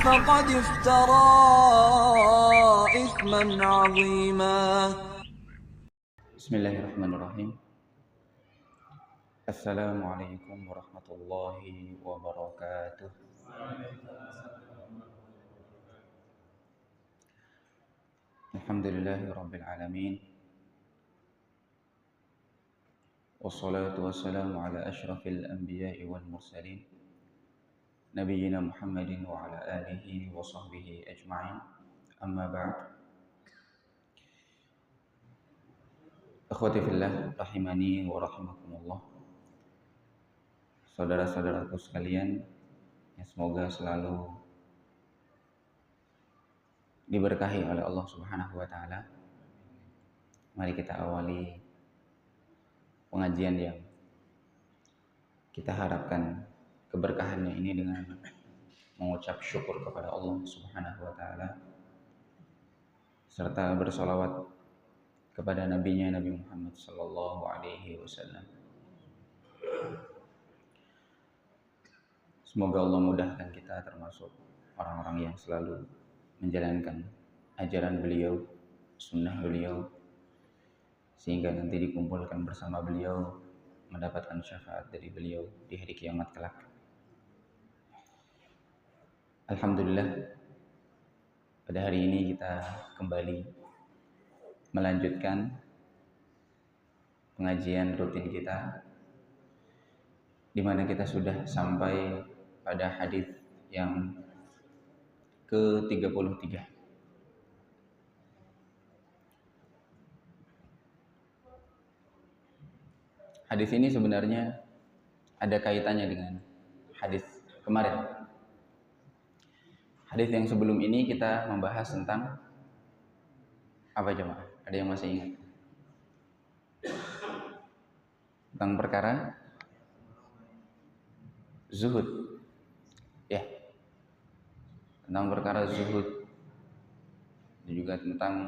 فقد افترى إثما عظيما. بسم الله الرحمن الرحيم. السلام عليكم ورحمة الله وبركاته. الحمد لله رب العالمين، والصلاة والسلام على أشرف الأنبياء والمرسلين نبينا محمد وعلى آله وصحبه أجمعين. أما بعد، akhwati fillah rahimani wa rahimakumullah. Saudara-saudaraku sekalian, yang semoga selalu diberkahi oleh Allah Subhanahu wa taala. Mari kita awali pengajian yang kita harapkan keberkahannya ini dengan mengucap syukur kepada Allah Subhanahu wa taala serta bersolawat kepada nabinya Nabi Muhammad sallallahu alaihi wasallam. Semoga Allah mudahkan kita termasuk orang-orang yang selalu menjalankan ajaran beliau, sunnah beliau, sehingga nanti dikumpulkan bersama beliau mendapatkan syafaat dari beliau di hari kiamat kelak. Alhamdulillah, pada hari ini kita kembali melanjutkan pengajian rutin kita, di mana kita sudah sampai pada hadis yang ke-33. Hadis ini sebenarnya ada kaitannya dengan hadis kemarin. Hadis yang sebelum ini kita membahas tentang apa jemaah? Ada yang masih ingat? Tentang perkara zuhud. Ya. Tentang perkara zuhud. Dan juga tentang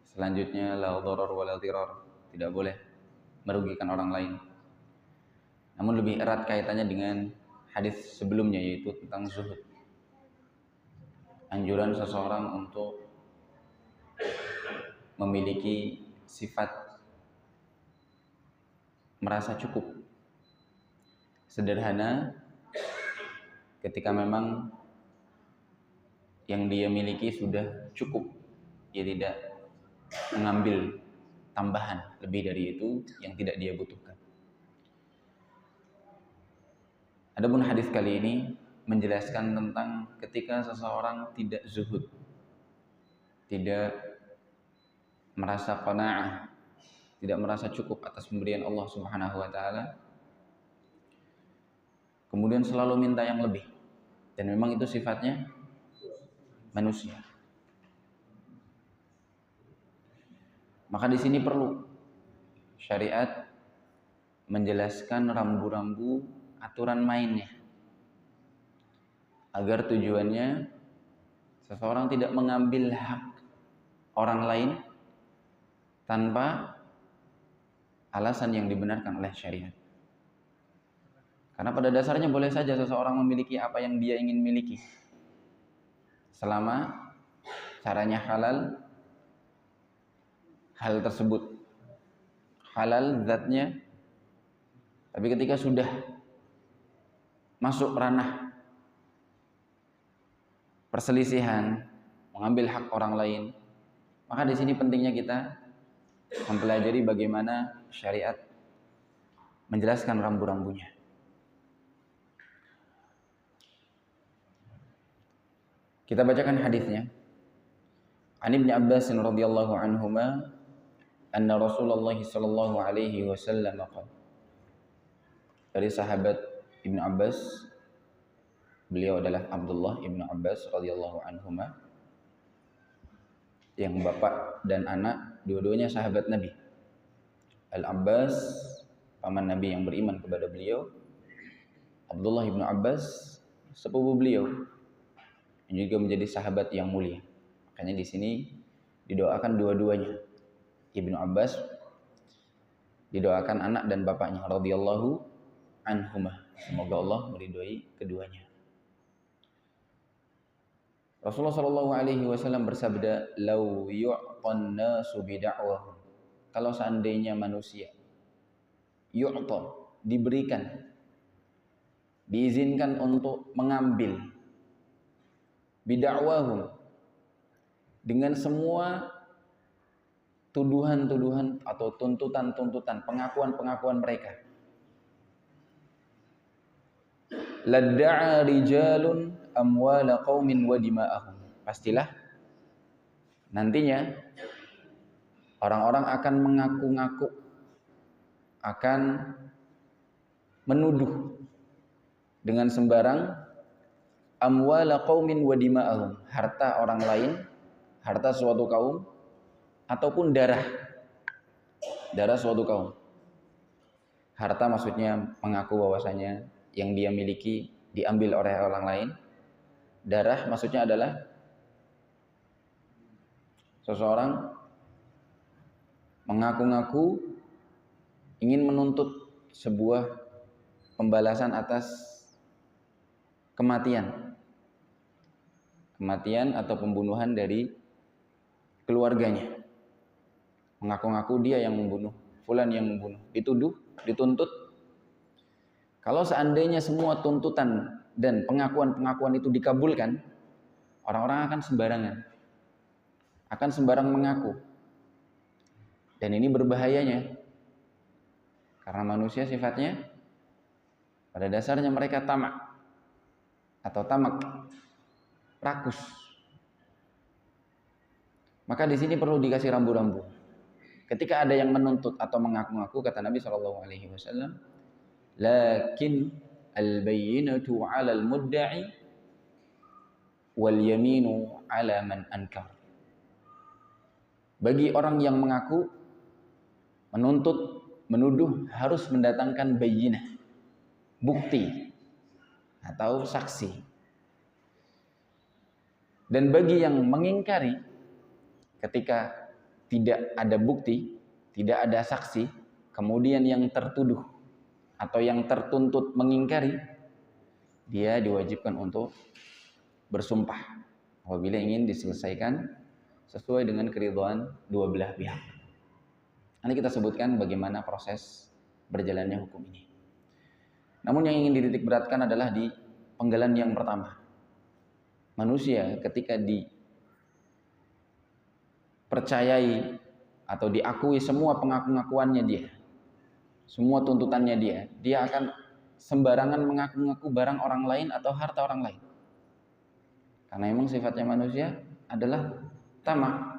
selanjutnya la dharar wa la dhirar. Tidak boleh merugikan orang lain. Namun lebih erat kaitannya dengan hadis sebelumnya, yaitu tentang zuhud. Anjuran seseorang untuk memiliki sifat merasa cukup, sederhana ketika memang yang dia miliki sudah cukup, dia tidak mengambil tambahan lebih dari itu yang tidak dia butuhkan. Adapun hadis kali ini menjelaskan tentang ketika seseorang tidak zuhud, tidak merasa qanaah, tidak merasa cukup atas pemberian Allah Subhanahu wa taala, kemudian selalu minta yang lebih, dan memang itu sifatnya manusia. Maka di sini perlu syariat menjelaskan rambu-rambu aturan mainnya, agar tujuannya seseorang tidak mengambil hak orang lain tanpa alasan yang dibenarkan oleh syariat. Karena pada dasarnya boleh saja seseorang memiliki apa yang dia ingin miliki, selama caranya halal, hal tersebut halal zatnya. Tapi ketika sudah masuk ranah perselisihan, mengambil hak orang lain, maka di sini pentingnya kita mempelajari bagaimana syariat menjelaskan rambu-rambunya. Kita bacakan hadisnya. An Ibnu Abbas radhiyallahu anhuma anna Rasulullah sallallahu alaihi wasallam qala. Dari sahabat Ibnu Abbas, beliau adalah Abdullah Ibnu Abbas radhiyallahu anhuma, yang bapak dan anak dua-duanya sahabat Nabi. Al-Abbas, paman Nabi yang beriman kepada beliau. Abdullah Ibnu Abbas, sepupu beliau, yang juga menjadi sahabat yang mulia. Makanya di sini didoakan dua-duanya. Ibnu Abbas didoakan anak dan bapaknya radhiyallahu anhuma. Semoga Allah meridhoi keduanya. Rasulullah Shallallahu Alaihi Wasallam bersabda, "Lau yu'tan nasu bida'wahum." Kalau seandainya manusia yu'ta, diberikan, diizinkan untuk mengambil bida'wahum, dengan semua tuduhan-tuduhan atau tuntutan-tuntutan, pengakuan-pengakuan mereka. Ladda'a rijalun amwala qaumin wa dima'ahum. Pastilah nantinya orang-orang akan mengaku-ngaku, akan menuduh dengan sembarang amwala qaumin wa dima'ahum, harta orang lain, harta suatu kaum, ataupun darah suatu kaum. Harta maksudnya mengaku bahwasanya yang dia miliki diambil oleh orang lain. Darah maksudnya adalah seseorang mengaku-ngaku ingin menuntut sebuah pembalasan atas kematian atau pembunuhan dari keluarganya. Mengaku-ngaku dia yang membunuh, fulan yang membunuh, dituduh, dituntut. Kalau seandainya semua tuntutan dan pengakuan-pengakuan itu dikabulkan, orang-orang akan sembarang mengaku. Dan ini berbahayanya, karena manusia sifatnya pada dasarnya mereka tamak atau tamak, rakus. Maka di sini perlu dikasih rambu-rambu. Ketika ada yang menuntut atau mengaku-ngaku, kata Nabi Shallallahu Alaihi Wasallam, lakin al-bayyinatu 'ala al-mudda'i wal yaminu 'ala man ankar. Bagi orang yang mengaku, menuntut, menuduh, harus mendatangkan bayyinah, bukti atau saksi. Dan bagi yang mengingkari, ketika tidak ada bukti, tidak ada saksi, kemudian yang tertuduh atau yang tertuntut mengingkari, dia diwajibkan untuk bersumpah apabila ingin diselesaikan sesuai dengan keridhaan dua belah pihak. Nanti kita sebutkan bagaimana proses berjalannya hukum ini. Namun yang ingin dititik beratkan adalah di penggalan yang pertama. Manusia ketika dipercayai atau diakui semua pengaku-ngakuannya dia, semua tuntutannya dia akan sembarangan mengaku-ngaku barang orang lain atau harta orang lain. Karena memang sifatnya manusia adalah tamak.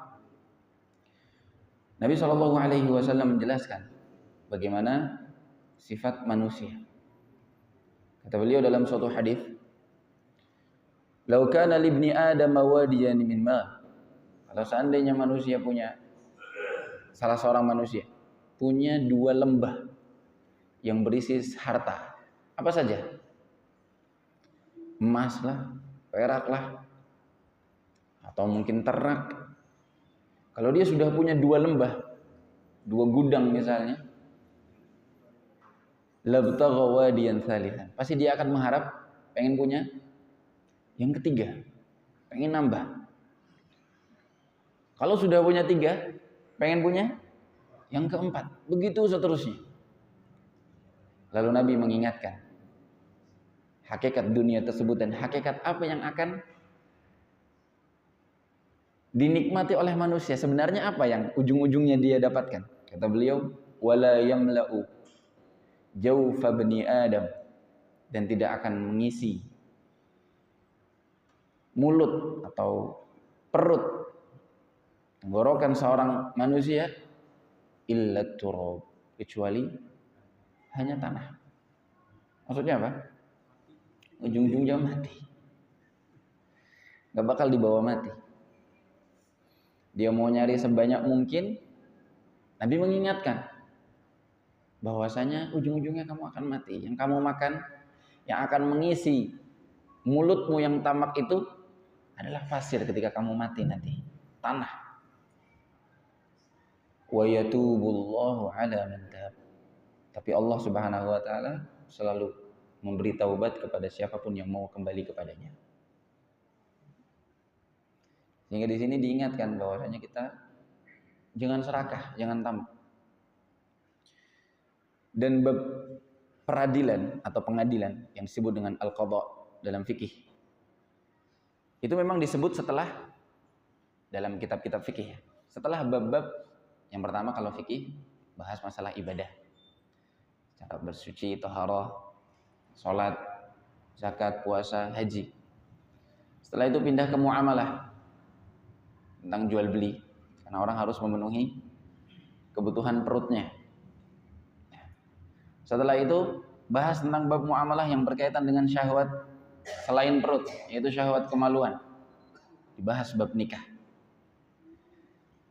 Nabi Shallallahu Alaihi Wasallam menjelaskan bagaimana sifat manusia. Kata beliau dalam suatu hadis, "Lau kana libni Adam wadiyan min ma." Kalau seandainya manusia salah seorang manusia punya dua lembah yang berisi harta, apa saja, emas lah, perak lah, atau mungkin ternak. Kalau dia sudah punya dua lembah, dua gudang misalnya, labtagha wadiyan tsalitsan, pasti dia akan mengharap pengen punya yang ketiga, pengen nambah. Kalau sudah punya tiga, pengen punya yang keempat. Begitu seterusnya. Lalu Nabi mengingatkan hakikat dunia tersebut dan hakikat apa yang akan dinikmati oleh manusia. Sebenarnya apa yang ujung-ujungnya dia dapatkan? Kata beliau, wala yamla'u jawfa bani Adam, dan tidak akan mengisi mulut atau perut, tenggorokan seorang manusia, illa turab, kecuali hanya tanah. Maksudnya apa? Ujung-ujungnya mati. Gak bakal dibawa mati. Dia mau nyari sebanyak mungkin. Nabi mengingatkan bahwasanya ujung-ujungnya kamu akan mati. Yang kamu makan, yang akan mengisi mulutmu yang tamak itu adalah pasir ketika kamu mati nanti. Tanah. Wa yatubullahu ala man tab. Tapi Allah Subhanahu wa taala selalu memberi taubat kepada siapapun yang mau kembali kepadanya. Sehingga di sini diingatkan bahwasanya kita jangan serakah, jangan tamak. Dan bab peradilan atau pengadilan yang disebut dengan al-qadha dalam fikih itu memang disebut setelah dalam kitab-kitab fikih ya. Setelah bab-bab yang pertama kalau fikih bahas masalah ibadah, cara bersuci, taharah, salat, zakat, puasa, haji. Setelah itu pindah ke muamalah tentang jual beli karena orang harus memenuhi kebutuhan perutnya. Setelah itu bahas tentang bab muamalah yang berkaitan dengan syahwat selain perut, yaitu syahwat kemaluan. Dibahas bab nikah.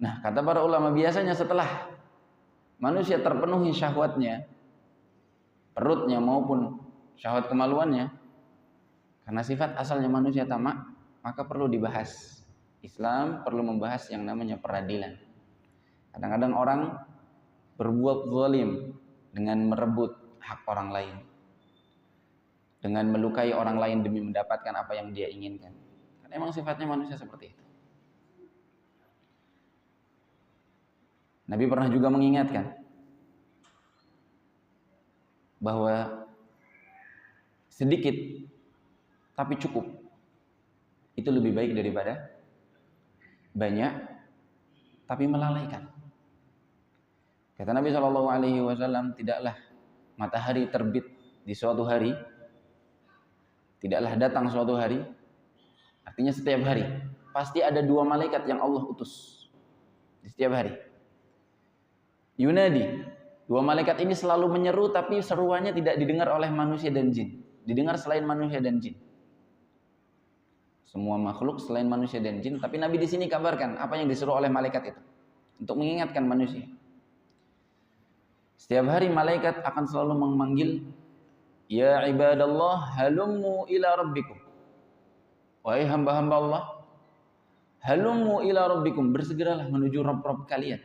Nah, kata para ulama biasanya setelah manusia terpenuhi syahwatnya, perutnya maupun syahwat kemaluannya, karena sifat asalnya manusia tamak, maka perlu dibahas. Islam perlu membahas yang namanya peradilan. Kadang-kadang orang berbuat zalim dengan merebut hak orang lain, dengan melukai orang lain demi mendapatkan apa yang dia inginkan. Karena emang sifatnya manusia seperti itu. Nabi pernah juga mengingatkan bahwa sedikit tapi cukup itu lebih baik daripada banyak tapi melalaikan. Kata Nabi SAW, tidaklah matahari terbit di suatu hari, tidaklah datang suatu hari, artinya setiap hari pasti ada 2 malaikat yang Allah utus di setiap hari. Yunadi, 2 malaikat ini selalu menyeru, tapi seruannya tidak didengar oleh manusia dan jin, didengar selain manusia dan jin. Semua makhluk selain manusia dan jin, tapi Nabi di sini kabarkan apa yang disuruh oleh malaikat itu untuk mengingatkan manusia. Setiap hari malaikat akan selalu memanggil, ya ibadallah halummu ila rabbikum. Wahai hamba-hamba Allah, halummu ila rabbikum, bersegeralah menuju Rabb kalian.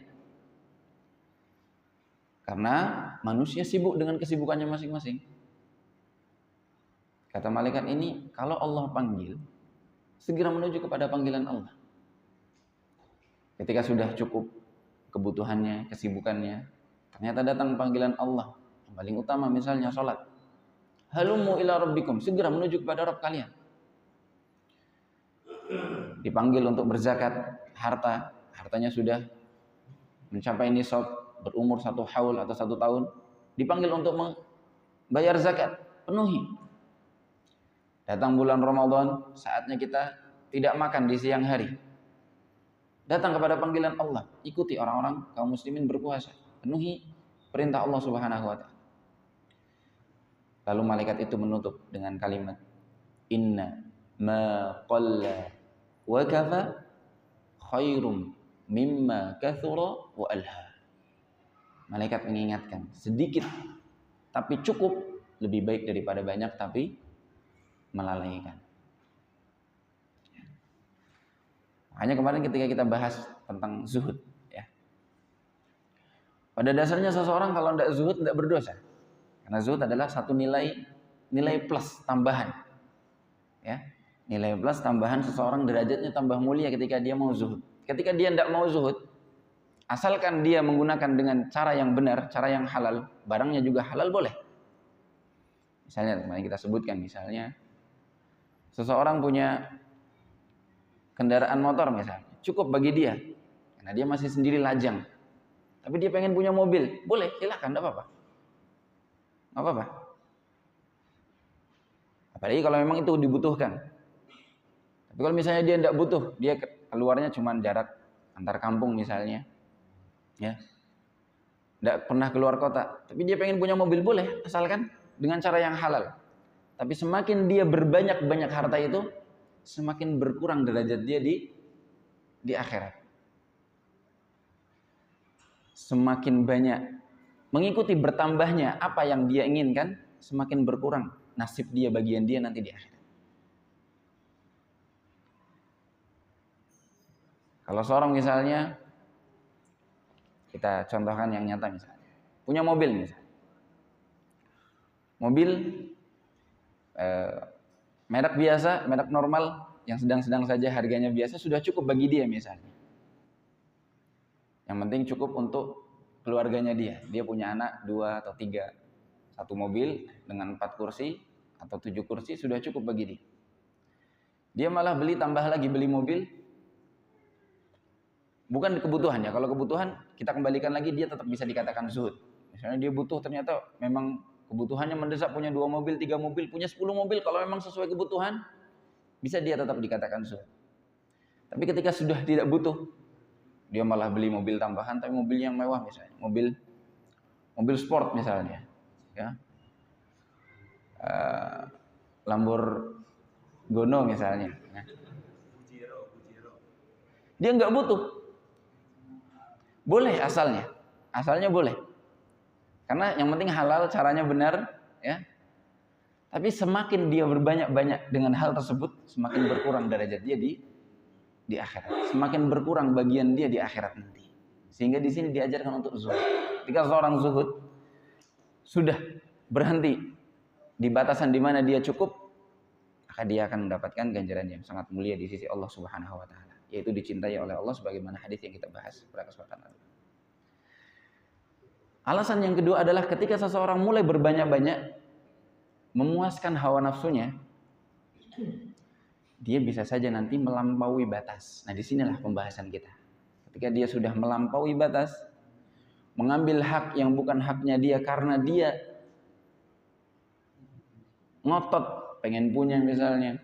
Karena manusia sibuk dengan kesibukannya masing-masing. Kata malaikat ini, kalau Allah panggil, segera menuju kepada panggilan Allah. Ketika sudah cukup kebutuhannya, kesibukannya, ternyata datang panggilan Allah yang paling utama, misalnya sholat. Halummu ila rabbikum, segera menuju kepada Rabb kalian. Dipanggil untuk berzakat harta, hartanya sudah mencapai nisab, berumur 1 haul atau 1 tahun, dipanggil untuk membayar zakat, penuhi. Datang bulan Ramadan, saatnya kita tidak makan di siang hari. Datang kepada panggilan Allah, ikuti orang-orang kaum muslimin berpuasa, penuhi perintah Allah Subhanahu wa taala. Lalu malaikat itu menutup dengan kalimat, inna ma qalla wa kafa khairum mimma kathura wa alha. Malaikat mengingatkan, sedikit tapi cukup lebih baik daripada banyak tapi melalaikan. Makanya kemarin ketika kita bahas tentang zuhud, ya, pada dasarnya seseorang kalau tidak zuhud tidak berdosa, karena zuhud adalah satu nilai plus tambahan, ya, nilai plus tambahan, seseorang derajatnya tambah mulia ketika dia mau zuhud. Ketika dia tidak mau zuhud, asalkan dia menggunakan dengan cara yang benar, cara yang halal, barangnya juga halal, boleh. Misalnya kemarin kita sebutkan, misalnya seseorang punya kendaraan motor misalnya, cukup bagi dia, karena dia masih sendiri lajang. Tapi dia pengen punya mobil, boleh, silakan, tidak apa-apa. Tidak apa-apa. Apalagi kalau memang itu dibutuhkan. Tapi kalau misalnya dia tidak butuh, dia keluarnya cuma jarak antar kampung misalnya, ya, tidak pernah keluar kota, tapi dia pengen punya mobil, boleh, asalkan dengan cara yang halal. Tapi semakin dia berbanyak-banyak harta itu, semakin berkurang derajat dia di akhirat. Semakin banyak mengikuti bertambahnya apa yang dia inginkan, semakin berkurang nasib dia, bagian dia nanti di akhirat. Kalau seorang misalnya, kita contohkan yang nyata misalnya, punya mobil misalnya, mobil merek biasa, merek normal, yang sedang-sedang saja harganya biasa sudah cukup bagi dia misalnya. Yang penting cukup untuk keluarganya dia. Dia punya anak 2 atau 3. Satu mobil dengan 4 kursi atau 7 kursi sudah cukup bagi dia. Dia malah tambah lagi beli mobil. Bukan kebutuhan ya. Kalau kebutuhan kita kembalikan lagi, dia tetap bisa dikatakan zuhud. Misalnya dia butuh, ternyata memang kebutuhannya mendesak, punya 2 mobil, 3 mobil, punya 10 mobil. Kalau memang sesuai kebutuhan, bisa dia tetap dikatakan zuhud. Tapi ketika sudah tidak butuh, dia malah beli mobil tambahan, tapi mobil yang mewah misalnya, mobil sport misalnya, ya, Lamborghini misalnya. Ya. Dia nggak butuh, boleh asalnya boleh, karena yang penting halal, caranya benar, ya. Tapi semakin dia berbanyak-banyak dengan hal tersebut, semakin berkurang derajat dia di akhirat. Semakin berkurang bagian dia di akhirat nanti. Sehingga di sini diajarkan untuk zuhud. Ketika seorang zuhud sudah berhenti di batasan di mana dia cukup, maka dia akan mendapatkan ganjaran yang sangat mulia di sisi Allah Subhanahu wa taala, yaitu dicintai oleh Allah sebagaimana hadis yang kita bahas pada kesempatan lalu. Alasan yang kedua adalah ketika seseorang mulai berbanyak-banyak memuaskan hawa nafsunya, dia bisa saja nanti melampaui batas. Nah, disinilah pembahasan kita. Ketika dia sudah melampaui batas, mengambil hak yang bukan haknya dia karena dia ngotot pengen punya misalnya,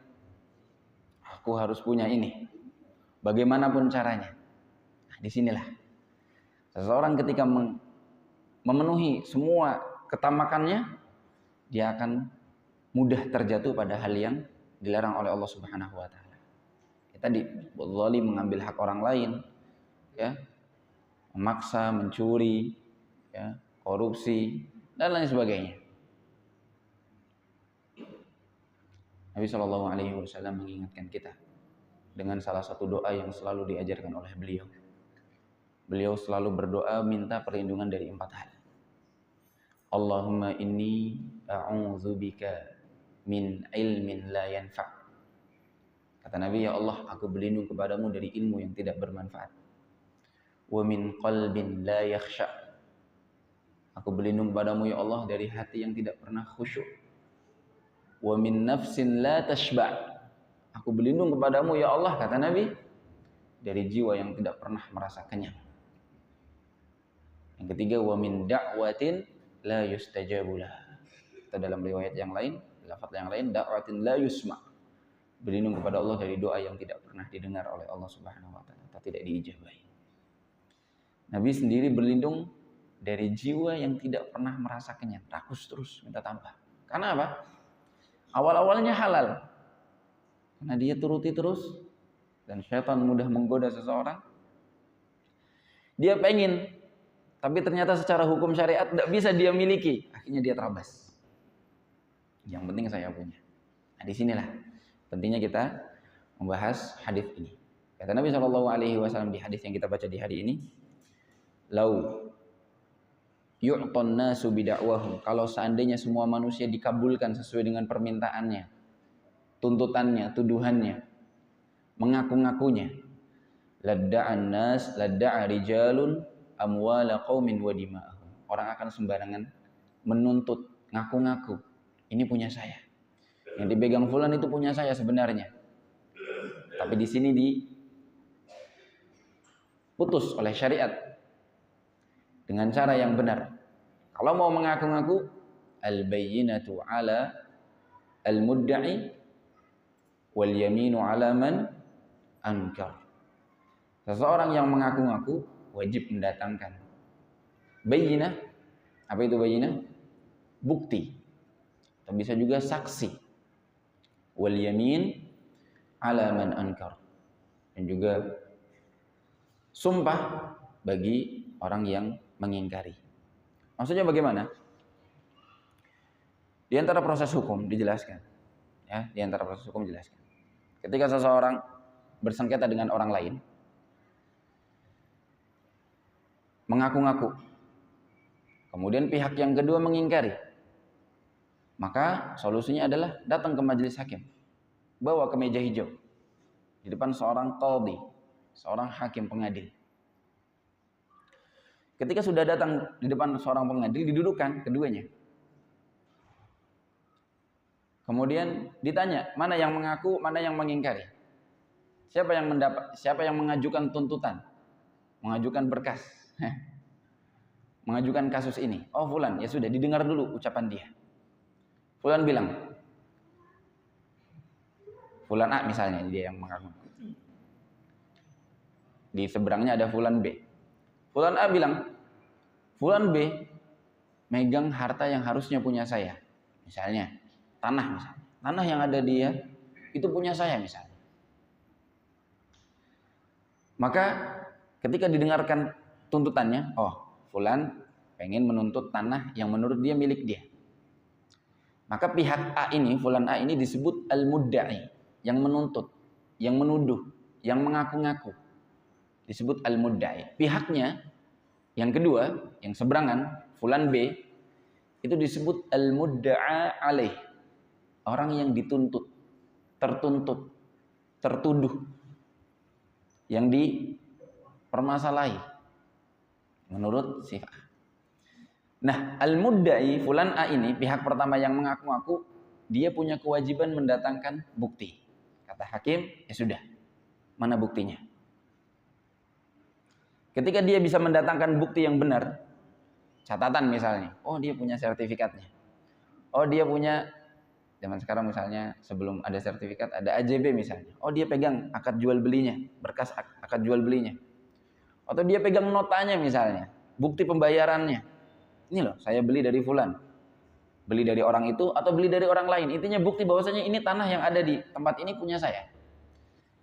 aku harus punya ini, bagaimanapun caranya. Nah, disinilah seseorang ketika memenuhi semua ketamakannya, dia akan mudah terjatuh pada hal yang dilarang oleh Allah Subhanahu wa taala. Tadi zalim, mengambil hak orang lain, ya, memaksa, mencuri, ya, korupsi dan lain sebagainya. Nabi Shallallahu alaihi wasallam mengingatkan kita dengan salah satu doa yang selalu diajarkan oleh beliau. Beliau selalu berdoa minta perlindungan dari 4 hal. Allahumma inni a'udzubika min ilmin la yanfa'. Kata Nabi, ya Allah, aku berlindung kepadamu dari ilmu yang tidak bermanfaat. Wa min qalbin la yakhsha'. Aku berlindung kepadamu ya Allah dari hati yang tidak pernah khusyuk. Wa min nafsin la tashba'. Aku berlindung kepadamu ya Allah, kata Nabi, dari jiwa yang tidak pernah merasa kenyang. Yang ketiga, wa min da'watin la yustajabulah. Atau dalam riwayat yang lain, lafaz yang lain, da'watin la yusma'. Berlindung kepada Allah dari doa yang tidak pernah didengar oleh Allah Subhanahu wa taala atau tidak diijabahi. Nabi sendiri berlindung dari jiwa yang tidak pernah merasa kenyang, rakus terus minta tambah. Karena apa? Awal-awalnya halal. Karena dia turuti terus dan syaitan mudah menggoda seseorang. Dia pengen, tapi ternyata secara hukum syariat tidak bisa dia miliki. Akhirnya dia terabas. Yang penting saya punya. Nah, disinilah pentingnya kita membahas hadis ini. Kata Nabi Shallallahu alaihi wasallam di hadis yang kita baca di hari ini, lau yu'ton nasu bida'wahum, kalau seandainya semua manusia dikabulkan sesuai dengan permintaannya, tuntutannya, tuduhannya, mengaku-ngakunya, ladda'an nas ladda'a rijalun amwala qaumin wa dima'ahum. Orang akan sembarangan menuntut, ngaku-ngaku, ini punya saya. Yang dipegang fulan itu punya saya sebenarnya. Tapi di sini diputus oleh syariat dengan cara yang benar. Kalau mau mengaku-ngaku, al-bayyinatu 'ala al-mudda'i wal yaminu 'ala man ankar. Seseorang yang mengaku-ngaku wajib mendatangkan bayyinah. Apa itu bayyinah? Bukti. Atau bisa juga saksi. Wal yamin 'ala man ankar. Dan juga sumpah bagi orang yang mengingkari. Maksudnya bagaimana? Di antara proses hukum dijelaskan. Ya, di antara proses hukum dijelaskan. Ketika seseorang bersengketa dengan orang lain, mengaku-ngaku, kemudian pihak yang kedua mengingkari, maka solusinya adalah datang ke majelis hakim, bawa ke meja hijau. di depan seorang qadhi, seorang hakim pengadil. Ketika sudah datang di depan seorang pengadil, didudukkan keduanya. Kemudian ditanya, mana yang mengaku, mana yang mengingkari. Siapa yang mengajukan tuntutan, mengajukan berkas, mengajukan kasus ini. Oh fulan, ya sudah didengar dulu ucapan dia. Fulan bilang, fulan A misalnya dia yang mengaku. Di seberangnya ada fulan B. Fulan A bilang, fulan B megang harta yang harusnya punya saya. Misalnya, tanah misalnya. Tanah yang ada dia itu punya saya misalnya. Maka ketika didengarkan tuntutannya, oh, fulan pengen menuntut tanah yang menurut dia milik dia. Maka pihak A ini, fulan A ini disebut al-mudda'i, yang menuntut, yang menuduh, yang mengaku-ngaku. Disebut al-mudda'i. Pihaknya yang kedua, yang seberangan, fulan B, itu disebut al-mudda'a alaih. Orang yang dituntut, tertuntut, tertuduh, yang dipermasalahi menurut si A. Nah, al-mudda'i fulan A ini, pihak pertama yang mengaku-ngaku, dia punya kewajiban mendatangkan bukti. Kata hakim, ya sudah, mana buktinya? Ketika dia bisa mendatangkan bukti yang benar, catatan misalnya, oh dia punya sertifikatnya, oh dia punya, zaman sekarang misalnya sebelum ada sertifikat ada AJB misalnya, oh dia pegang akad jual belinya, berkas akad jual belinya, atau dia pegang notanya misalnya, bukti pembayarannya, ini loh saya beli dari fulan, beli dari orang itu atau beli dari orang lain, intinya bukti bahwasanya ini tanah yang ada di tempat ini punya saya.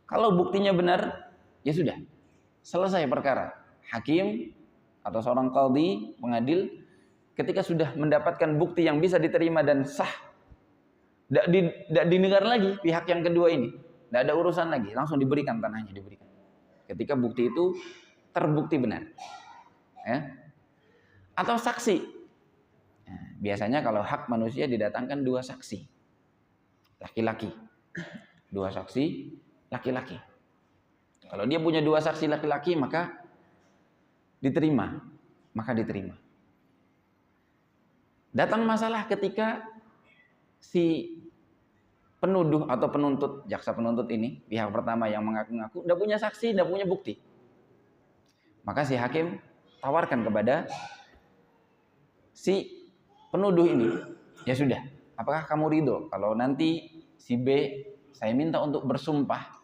Kalau buktinya benar, ya sudah, selesai perkara. Hakim atau seorang qadhi, pengadil, ketika sudah mendapatkan bukti yang bisa diterima dan sah, tidak didengar lagi pihak yang kedua ini, tidak ada urusan lagi, langsung diberikan tanahnya, diberikan. Ketika bukti itu terbukti benar, ya. Atau saksi. Nah, biasanya kalau hak manusia didatangkan dua saksi, laki-laki, dua saksi laki-laki. Kalau dia punya dua saksi laki-laki maka diterima, Datang masalah ketika si penuduh atau penuntut, jaksa penuntut ini, pihak pertama yang mengaku-ngaku, tidak punya saksi, tidak punya bukti. Maka si hakim tawarkan kepada si penuduh ini, ya sudah, apakah kamu ridho kalau nanti si B saya minta untuk bersumpah?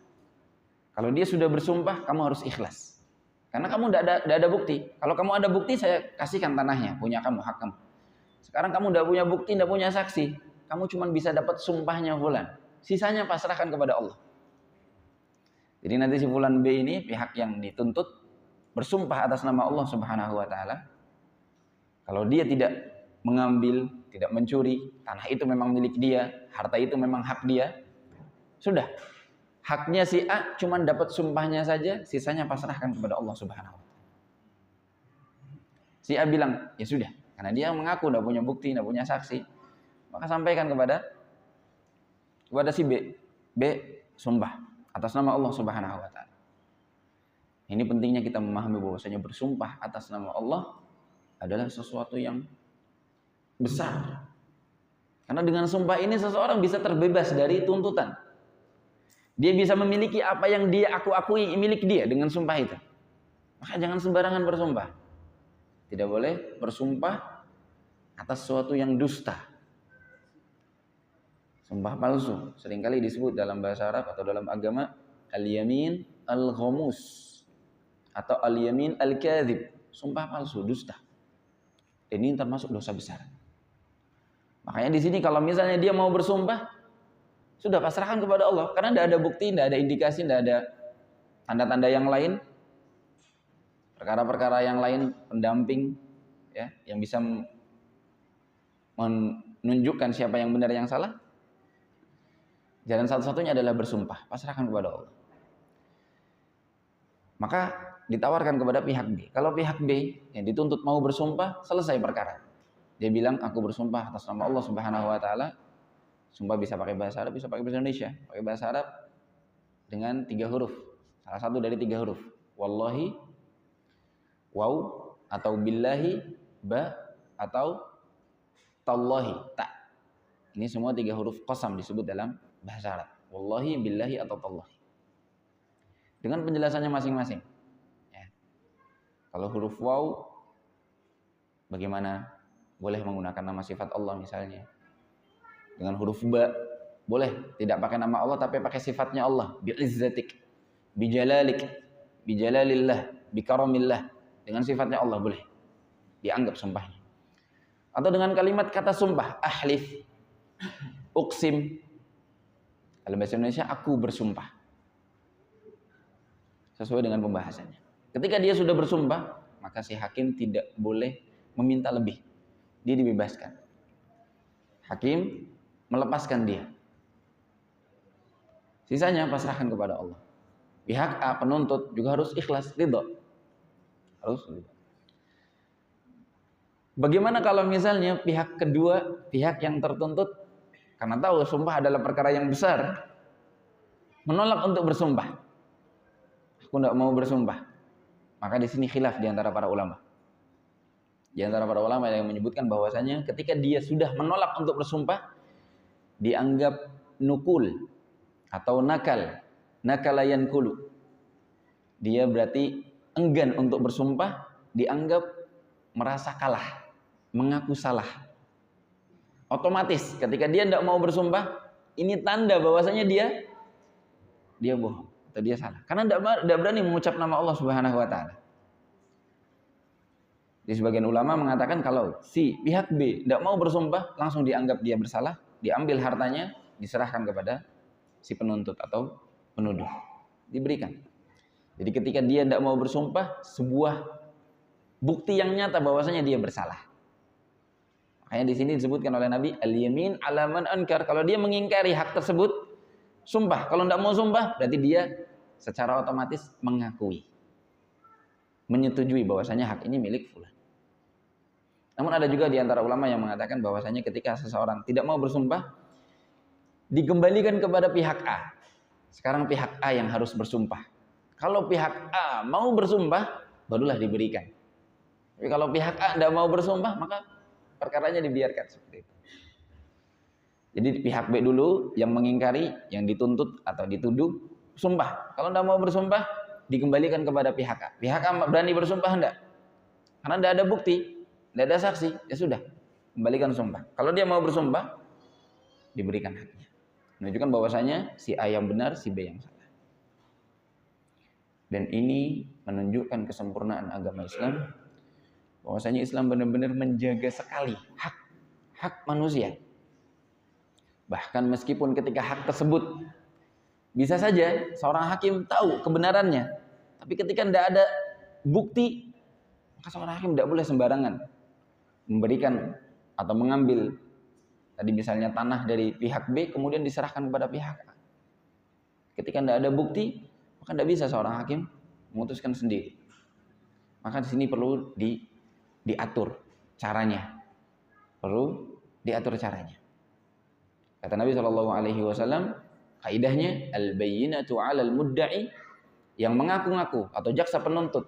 Kalau dia sudah bersumpah, kamu harus ikhlas. Karena kamu tidak ada bukti. Kalau kamu ada bukti, saya kasihkan tanahnya, punya kamu, hak kamu. Sekarang kamu tidak punya bukti, tidak punya saksi. Kamu cuma bisa dapat sumpahnya fulan. Sisanya pasrahkan kepada Allah. Jadi nanti si fulan B ini, pihak yang dituntut, bersumpah atas nama Allah Subhanahu wa Ta'ala. Kalau dia tidak mengambil, tidak mencuri, tanah itu memang milik dia, harta itu memang hak dia, sudah. Haknya si A cuma dapat sumpahnya saja, sisanya pasrahkan kepada Allah Subhanahu wa Ta'ala. Si A bilang, ya sudah, karena dia mengaku tidak punya bukti, tidak punya saksi, maka sampaikan kepada si B. B sumpah atas nama Allah Subhanahu wa Ta'ala. Ini pentingnya kita memahami bahwasanya bersumpah atas nama Allah adalah sesuatu yang besar. Karena dengan sumpah ini seseorang bisa terbebas dari tuntutan. Dia bisa memiliki apa yang dia akui milik dia dengan sumpah itu. Maka jangan sembarangan bersumpah. Tidak boleh bersumpah atas sesuatu yang dusta. Sumpah palsu seringkali disebut dalam bahasa Arab atau dalam agama al-yamin al-ghamus atau al-yamin al-kadzib, sumpah palsu, dusta. Ini termasuk dosa besar. Makanya di sini kalau misalnya dia mau bersumpah, sudah pasrahkan kepada Allah, karena tidak ada bukti, tidak ada indikasi, tidak ada tanda-tanda yang lain, perkara-perkara yang lain, pendamping, ya, yang bisa menunjukkan siapa yang benar yang salah. Jalan satu-satunya adalah bersumpah, pasrahkan kepada Allah. Maka ditawarkan kepada pihak B. Kalau pihak B yang dituntut mau bersumpah, selesai perkara. Dia bilang, aku bersumpah atas nama Allah Subhanahu wa Ta'ala. Sumpah bisa pakai bahasa Arab, bisa pakai bahasa Indonesia. Pakai bahasa Arab, dengan 3 huruf. Salah satu dari 3 huruf. Wallahi, waw, atau billahi, ba, atau tallahi, ta. Ini semua 3 huruf qasam disebut dalam bahasa Arab. Wallahi, billahi, atau tallahi. Dengan penjelasannya masing-masing. Ya. Kalau huruf waw, bagaimana? Boleh menggunakan nama sifat Allah misalnya. Dengan huruf ba, boleh tidak pakai nama Allah tapi pakai sifatnya Allah. Bi'izzatik, bijalalik, bijalalillah, bikaramillah. Dengan sifatnya Allah boleh dianggap sumpahnya. Atau dengan kalimat kata sumpah, ahlif, uqsim. Dalam bahasa Indonesia, aku bersumpah. Sesuai dengan pembahasannya. Ketika dia sudah bersumpah, maka si hakim tidak boleh meminta lebih. Dia dibebaskan. Hakim melepaskan dia. Sisanya pasrahkan kepada Allah. Pihak A, penuntut, juga harus ikhlas, ridho. Harus ridho. Bagaimana kalau misalnya pihak kedua, pihak yang tertuntut, karena tahu sumpah adalah perkara yang besar, menolak untuk bersumpah. Aku tidak mau bersumpah. Maka di sini khilaf di antara para ulama. Di antara para ulama yang menyebutkan bahwasanya ketika dia sudah menolak untuk bersumpah, dianggap nukul atau nakal, nakalayan kulu. Dia berarti enggan untuk bersumpah, dianggap merasa kalah, mengaku salah. Otomatis ketika dia tidak mau bersumpah, ini tanda bahwasanya dia bohong atau dia salah. Karena tidak berani mengucap nama Allah Subhanahu wa taala. Di sebagian ulama mengatakan kalau si pihak B tidak mau bersumpah, langsung dianggap dia bersalah, diambil hartanya, diserahkan kepada si penuntut atau penuduh. Diberikan. Jadi ketika dia tidak mau bersumpah, sebuah bukti yang nyata bahwasanya dia bersalah. Makanya di sini disebutkan oleh Nabi, al-yamin ala man ankar. Kalau dia mengingkari hak tersebut, sumpah. Kalau tidak mau sumpah, berarti dia secara otomatis mengakui, menyetujui bahwasanya hak ini milik fulan. Namun ada juga di antara ulama yang mengatakan bahwasanya ketika seseorang tidak mau bersumpah, dikembalikan kepada pihak A. Sekarang pihak A yang harus bersumpah. Kalau pihak A mau bersumpah, barulah diberikan. Tapi kalau pihak A tidak mau bersumpah, maka perkaranya dibiarkan seperti itu. Jadi pihak B dulu yang mengingkari, yang dituntut atau dituduh, sumpah. Kalau tidak mau bersumpah, dikembalikan kepada pihak A. Pihak A berani bersumpah enggak? Karena tidak ada bukti, tidak ada saksi, ya sudah, kembalikan sumpah. Kalau dia mau bersumpah, diberikan haknya. Menunjukkan bahwasanya si A yang benar, si B yang salah. Dan ini menunjukkan kesempurnaan agama Islam, bahwasanya Islam benar-benar menjaga sekali hak manusia. Bahkan meskipun ketika hak tersebut bisa saja seorang hakim tahu kebenarannya, tapi ketika tidak ada bukti, maka seorang hakim tidak boleh sembarangan memberikan atau mengambil tadi misalnya tanah dari pihak B kemudian diserahkan kepada pihak A. Ketika tidak ada bukti, maka tidak bisa seorang hakim memutuskan sendiri. Maka di sini perlu diatur caranya. Perlu diatur caranya. Kata Nabi SAW, kaidahnya al-bayyinatu 'alal mudda'i, yang mengaku-ngaku atau jaksa penuntut,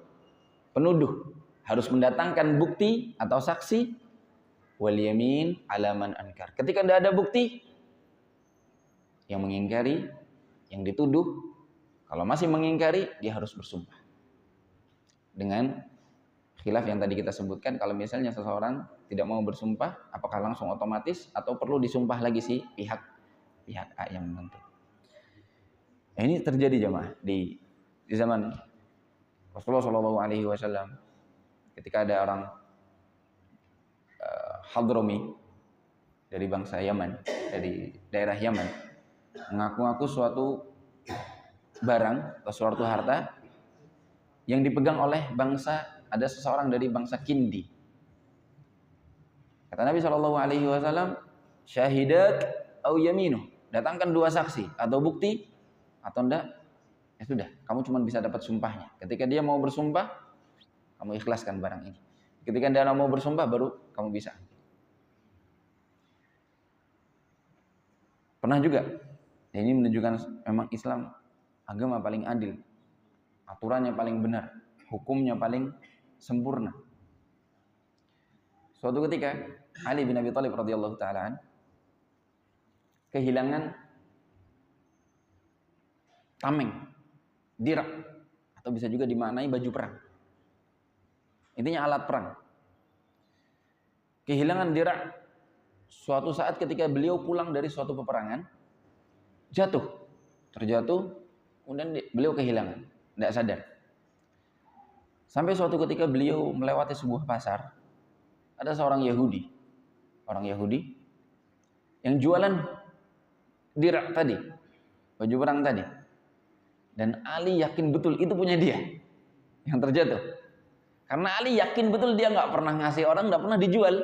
penuduh harus mendatangkan bukti atau saksi, wal yamin 'ala man ankar. Ketika tidak ada bukti, yang mengingkari, yang dituduh, kalau masih mengingkari, dia harus bersumpah. Dengan khilaf yang tadi kita sebutkan, kalau misalnya seseorang tidak mau bersumpah, apakah langsung otomatis atau perlu disumpah lagi si pihak A yang menuntut. Nah, ini terjadi jemaah di zaman Rasulullah SAW. Ketika ada orang Hadrami dari bangsa Yaman, dari daerah Yaman, mengaku-ngaku suatu barang atau suatu harta yang dipegang oleh ada seseorang dari bangsa Kindi. Kata Nabi SAW, syahidat au yaminu, datangkan 2 saksi atau bukti, atau enggak, ya sudah, kamu cuma bisa dapat sumpahnya. Ketika dia mau bersumpah, kamu ikhlaskan barang ini. Ketika dia mau bersumpah, baru kamu bisa. Pernah juga, ini menunjukkan memang Islam agama paling adil, aturannya paling benar, hukumnya paling sempurna. Suatu ketika Ali bin Abi Thalib radhiyallahu taala kehilangan tameng, dirak, atau bisa juga dimaknai baju perang. Intinya alat perang. Kehilangan dirak suatu saat ketika beliau pulang dari suatu peperangan, terjatuh, kemudian beliau kehilangan, tidak sadar. Sampai suatu ketika beliau melewati sebuah pasar, ada seorang Yahudi, orang Yahudi yang jualan dirak tadi, baju perang tadi. Dan Ali yakin betul itu punya dia yang terjatuh. Karena Ali yakin betul dia nggak pernah ngasih orang, nggak pernah dijual.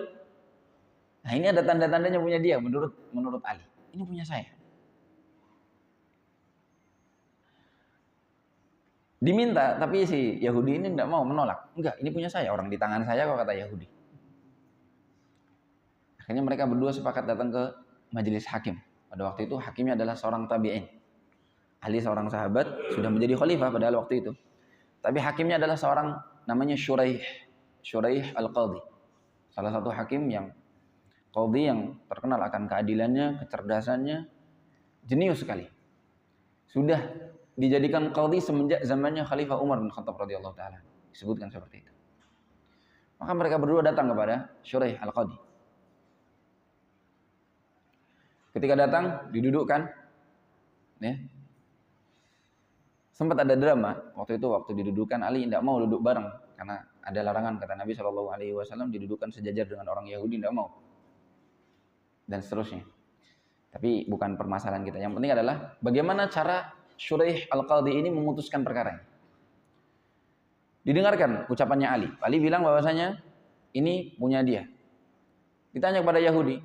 Nah ini ada tanda-tandanya punya dia menurut Ali. Ini punya saya. Diminta, tapi si Yahudi ini tidak mau, menolak. Enggak, ini punya saya, orang di tangan saya kok, kata Yahudi. Akhirnya mereka berdua sepakat datang ke majelis hakim. Pada waktu itu hakimnya adalah seorang tabi'in. Ali seorang sahabat, sudah menjadi khalifah pada waktu itu. Tapi hakimnya adalah seorang namanya Shuraih Al-Qadhi. Salah satu hakim yang qadhi yang terkenal akan keadilannya, kecerdasannya, jenius sekali. Sudah dijadikan qadhi semenjak zamannya Khalifah Umar bin Khattab radhiyallahu taala. Disebutkan seperti itu. Maka mereka berdua datang kepada Shuraih Al-Qadhi. Ketika datang, didudukkan, ya. Sempat ada drama waktu didudukkan, Ali tidak mau duduk bareng karena ada larangan, kata Nabi SAW, didudukkan sejajar dengan orang Yahudi, tidak mau, dan seterusnya. Tapi bukan permasalahan kita. Yang penting adalah bagaimana cara Shuraih Al-Qadhi ini memutuskan perkara ini. Didengarkan ucapannya Ali. Ali bilang bahwasanya ini punya dia. Ditanya kepada Yahudi,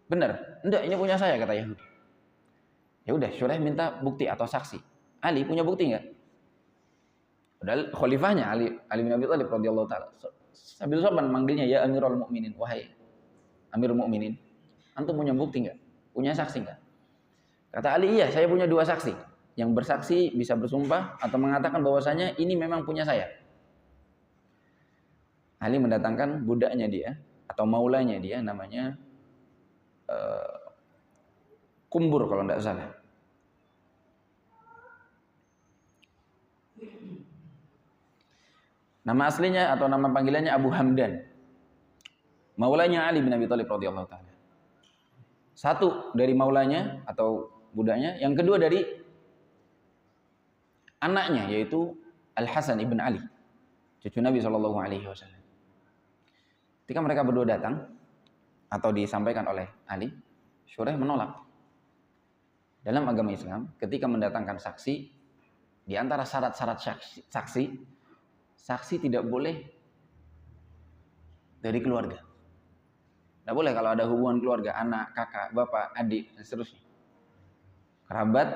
benar? Enggak, ini punya saya, kata Yahudi. Ya udah, Shuraih minta bukti atau saksi. Ali punya bukti enggak? Padahal khalifahnya Ali bin Abi Thalib radhiyallahu taala. Sambil sopan manggilnya, ya Amirul Mukminin, wahai Amirul Mukminin, antum punya bukti enggak? Punya saksi enggak? Kata Ali, iya, saya punya 2 saksi. Yang bersaksi bisa bersumpah atau mengatakan bahwasanya ini memang punya saya. Ali mendatangkan budaknya dia atau maulanya dia, namanya Kumbur kalau tidak salah. Nama aslinya atau nama panggilannya Abu Hamdan. Maulanya Ali bin Abi Thalib radhiyallahu taala. Satu dari maulanya atau budaknya, yang kedua dari anaknya, yaitu Al Hasan ibn Ali, cucu Nabi SAW. Ketika mereka berdua datang atau disampaikan oleh Ali, Shuraih menolak. Dalam agama Islam, ketika mendatangkan saksi, di antara syarat-syarat saksi tidak boleh dari keluarga. Tidak boleh kalau ada hubungan keluarga, anak, kakak, bapak, adik, dan seterusnya. Kerabat,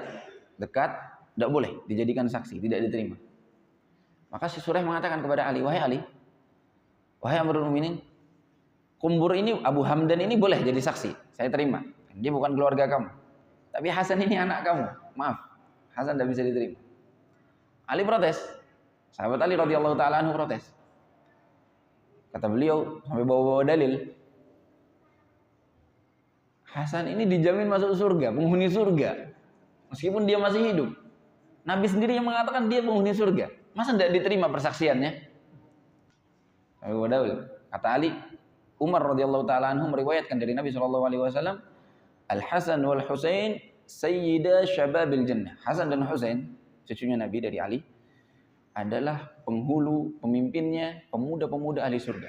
dekat, tidak boleh dijadikan saksi, tidak diterima. Maka si Shuraih mengatakan kepada Ali, wahai Amirul Mukminin, Kumbur ini, Abu Hamdan ini boleh jadi saksi, saya terima. Dia bukan keluarga kamu. Tapi Hasan ini anak kamu. Maaf, Hasan tidak bisa diterima. Ali protes. Sahabat Ali radhiyallahu taala anhu protes. Kata beliau sampai bawa-bawa dalil. Hasan ini dijamin masuk surga, penghuni surga. Meskipun dia masih hidup. Nabi sendiri yang mengatakan dia penghuni surga. Masa tidak diterima persaksiannya? Kata Ali, Umar radhiyallahu taala anhu meriwayatkan dari Nabi SAW, Al Hasan wal Husain sayyida syababil jannah. Hasan dan Husain, cucunya Nabi dari Ali, adalah penghulu, pemimpinnya pemuda-pemuda ahli surga.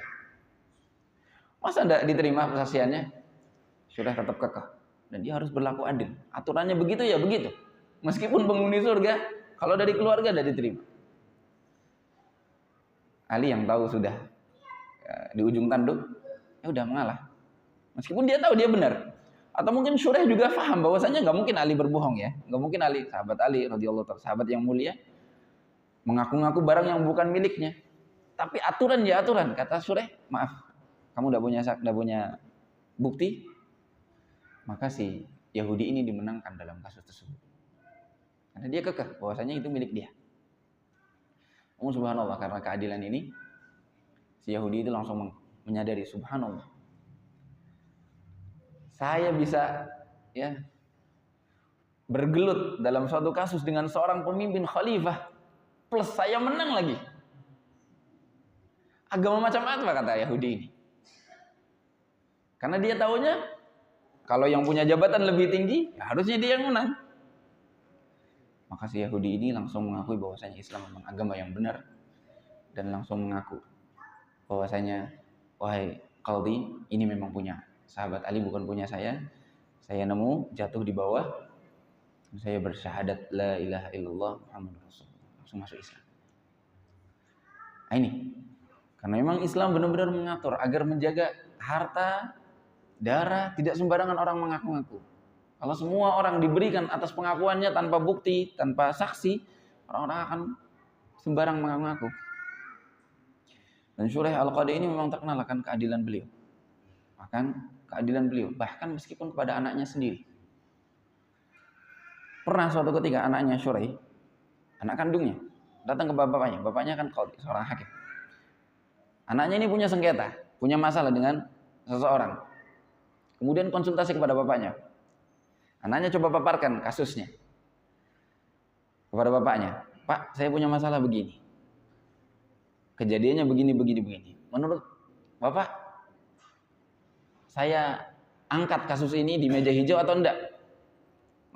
Masa tidak diterima persaksiannya? Sudah tetap kekeh, dan dia harus berlaku adil. Aturannya begitu ya begitu. Meskipun penghuni surga, kalau dari keluarga tidak diterima. Ali yang tahu sudah di ujung tanduk, ya udah mengalah. Meskipun dia tahu dia benar. Atau mungkin Shuraih juga paham bahwasanya nggak mungkin Ali berbohong ya, nggak mungkin Ali, sahabat Ali radhiyallahu taala, sahabat yang mulia, mengaku-ngaku barang yang bukan miliknya. Tapi aturan ya aturan. Kata Shuraih, maaf, kamu tidak punya bukti, maka si Yahudi ini dimenangkan dalam kasus tersebut. Karena dia kekeh bahwasanya itu milik dia. Subhanallah, karena keadilan ini si Yahudi itu langsung menyadari, subhanallah, saya bisa ya bergelut dalam suatu kasus dengan seorang pemimpin khalifah plus saya menang lagi. Agama macam apa kata Yahudi ini? Karena dia tahunya kalau yang punya jabatan lebih tinggi, ya harusnya dia yang menang. Maka si Yahudi ini langsung mengakui bahwasanya Islam memang agama yang benar dan langsung mengaku bahwasanya, wahai Qaldi, ini memang punya sahabat Ali, bukan punya saya. Saya nemu jatuh di bawah, saya bersyahadat la ilaha illallah Muhammadur Rasulullah, langsung masuk Islam. Nah, ini karena memang Islam benar-benar mengatur agar menjaga harta, darah, tidak sembarangan orang mengaku-ngaku. Kalau semua orang diberikan atas pengakuannya tanpa bukti, tanpa saksi, orang-orang akan sembarang mengaku-ngaku. Dan Shuraih Al-Qadi ini memang terkenal akan keadilan beliau. Bahkan meskipun kepada anaknya sendiri. Pernah suatu ketika anaknya Shuraih, anak kandungnya, datang ke bapaknya. Bapaknya kan qadhi, seorang hakim. Anaknya ini punya sengketa, punya masalah dengan seseorang. Kemudian konsultasi kepada bapaknya. Anaknya coba paparkan kasusnya kepada bapaknya. Pak, saya punya masalah begini. Kejadiannya begini. Menurut bapak, saya angkat kasus ini di meja hijau atau enggak?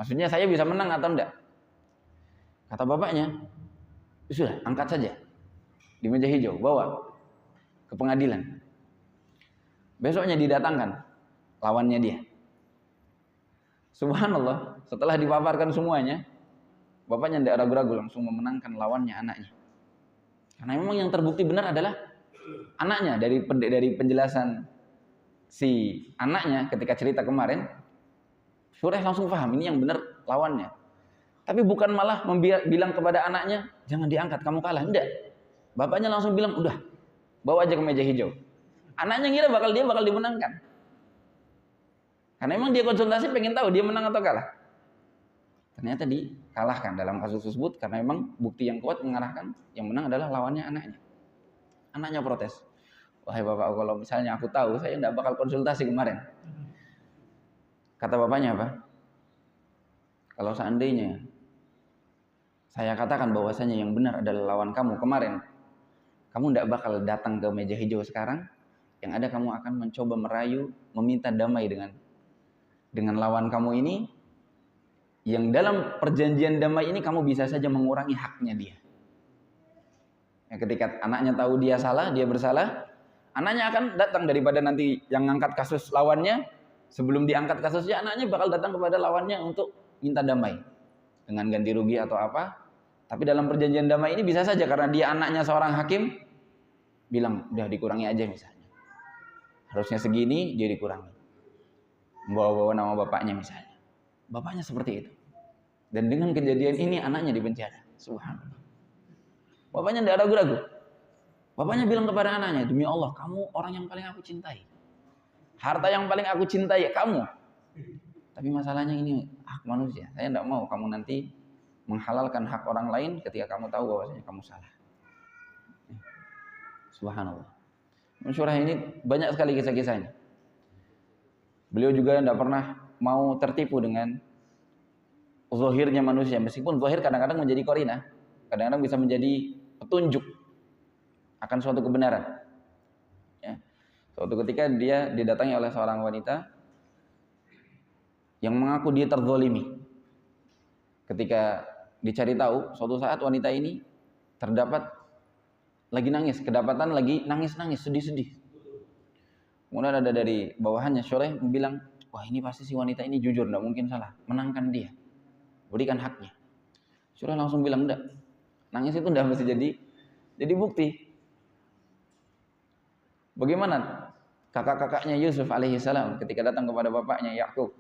Maksudnya saya bisa menang atau enggak? Kata bapaknya, sudah, angkat saja di meja hijau, bawa ke pengadilan. Besoknya didatangkan lawannya dia. Subhanallah, setelah dipaparkan semuanya, bapaknya tidak ragu-ragu langsung memenangkan lawannya, anaknya. Karena memang yang terbukti benar adalah anaknya. Dari penjelasan si anaknya ketika cerita kemarin, Shuraih langsung paham ini yang benar lawannya. Tapi bukan malah bilang kepada anaknya, jangan diangkat, kamu kalah. Enggak. Bapaknya langsung bilang, udah, bawa aja ke meja hijau. Anaknya ngira dia bakal dimenangkan. Karena memang dia konsultasi pengen tahu dia menang atau kalah. Ternyata dikalahkan dalam kasus tersebut karena memang bukti yang kuat mengarahkan yang menang adalah lawannya anaknya. Anaknya protes. Wahai bapak, kalau misalnya aku tahu, saya tidak bakal konsultasi kemarin. Kata bapaknya apa? Kalau seandainya saya katakan bahwasanya yang benar adalah lawan kamu kemarin, kamu tidak bakal datang ke meja hijau sekarang. Yang ada kamu akan mencoba merayu, meminta damai dengan lawan kamu ini, yang dalam perjanjian damai ini kamu bisa saja mengurangi haknya dia. Ya, ketika anaknya tahu dia salah, dia bersalah, anaknya akan datang daripada nanti yang ngangkat kasus lawannya, sebelum diangkat kasusnya, anaknya bakal datang kepada lawannya untuk minta damai dengan ganti rugi atau apa. Tapi dalam perjanjian damai ini bisa saja karena dia anaknya seorang hakim, bilang udah dikurangi aja misalnya. Harusnya segini, dia dikurangi. Bawa-bawa nama bapaknya misalnya. Bapaknya seperti itu. Dan dengan kejadian ini anaknya dipenjara. Subhanallah. Bapaknya tidak ragu-ragu. Bapaknya bilang kepada anaknya, demi Allah, kamu orang yang paling aku cintai. Harta yang paling aku cintai kamu. Tapi masalahnya ini hak manusia. Saya tidak mau kamu nanti menghalalkan hak orang lain ketika kamu tahu bahwasanya kamu salah. Subhanallah. Shuraih ini banyak sekali kisah-kisahnya. Beliau juga tidak pernah mau tertipu dengan zahirnya manusia. Meskipun zahir kadang-kadang menjadi qarinah, kadang-kadang bisa menjadi petunjuk akan suatu kebenaran. Ya. Suatu ketika dia didatangi oleh seorang wanita yang mengaku dia terzalimi. Ketika dicari tahu, suatu saat wanita ini terdapat lagi nangis, kedapatan lagi nangis-nangis, sedih-sedih. Kemudian ada dari bawahannya Shuraih bilang, wah ini pasti si wanita ini jujur, tidak mungkin salah, menangkan dia, berikan haknya. Shuraih langsung bilang, enggak, nangis itu tidak mesti jadi bukti. Bagaimana kakak-kakaknya Yusuf alaihissalam ketika datang kepada bapaknya Yakub,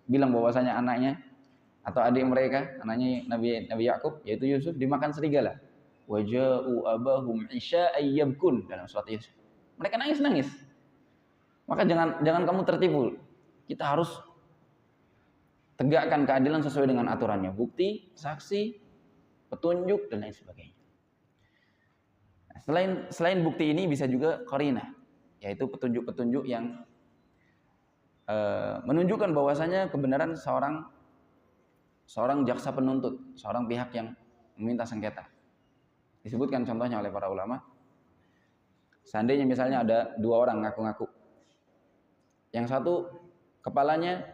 bilang bahwasanya anaknya atau adik mereka, anaknya Nabi Yakub yaitu Yusuf, dimakan serigala. Waja'u abahum isya'an yabkun, dalam surat Yusuf. Mereka nangis-nangis. Maka jangan kamu tertipu. Kita harus tegakkan keadilan sesuai dengan aturannya, bukti, saksi, petunjuk dan lain sebagainya. Nah, selain bukti ini bisa juga qarinah, yaitu petunjuk-petunjuk yang menunjukkan bahwasanya kebenaran seorang jaksa penuntut, seorang pihak yang meminta sengketa. Disebutkan contohnya oleh para ulama. Seandainya misalnya ada dua orang ngaku-ngaku. Yang satu kepalanya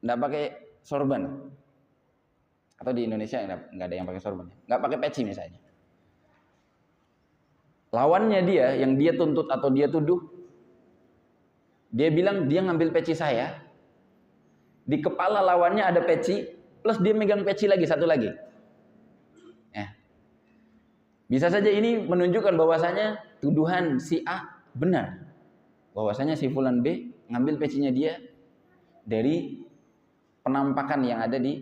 enggak pakai sorban. Atau di Indonesia enggak ada yang pakai sorban. Enggak pakai peci misalnya. Lawannya dia, yang dia tuntut atau dia tuduh, dia bilang dia ngambil peci saya. Di kepala lawannya ada peci, plus dia megang peci lagi, satu lagi. Ya. Bisa saja ini menunjukkan bahwasanya tuduhan si A benar. Bahwasanya si fulan B ngambil pecinya dia dari penampakan yang ada di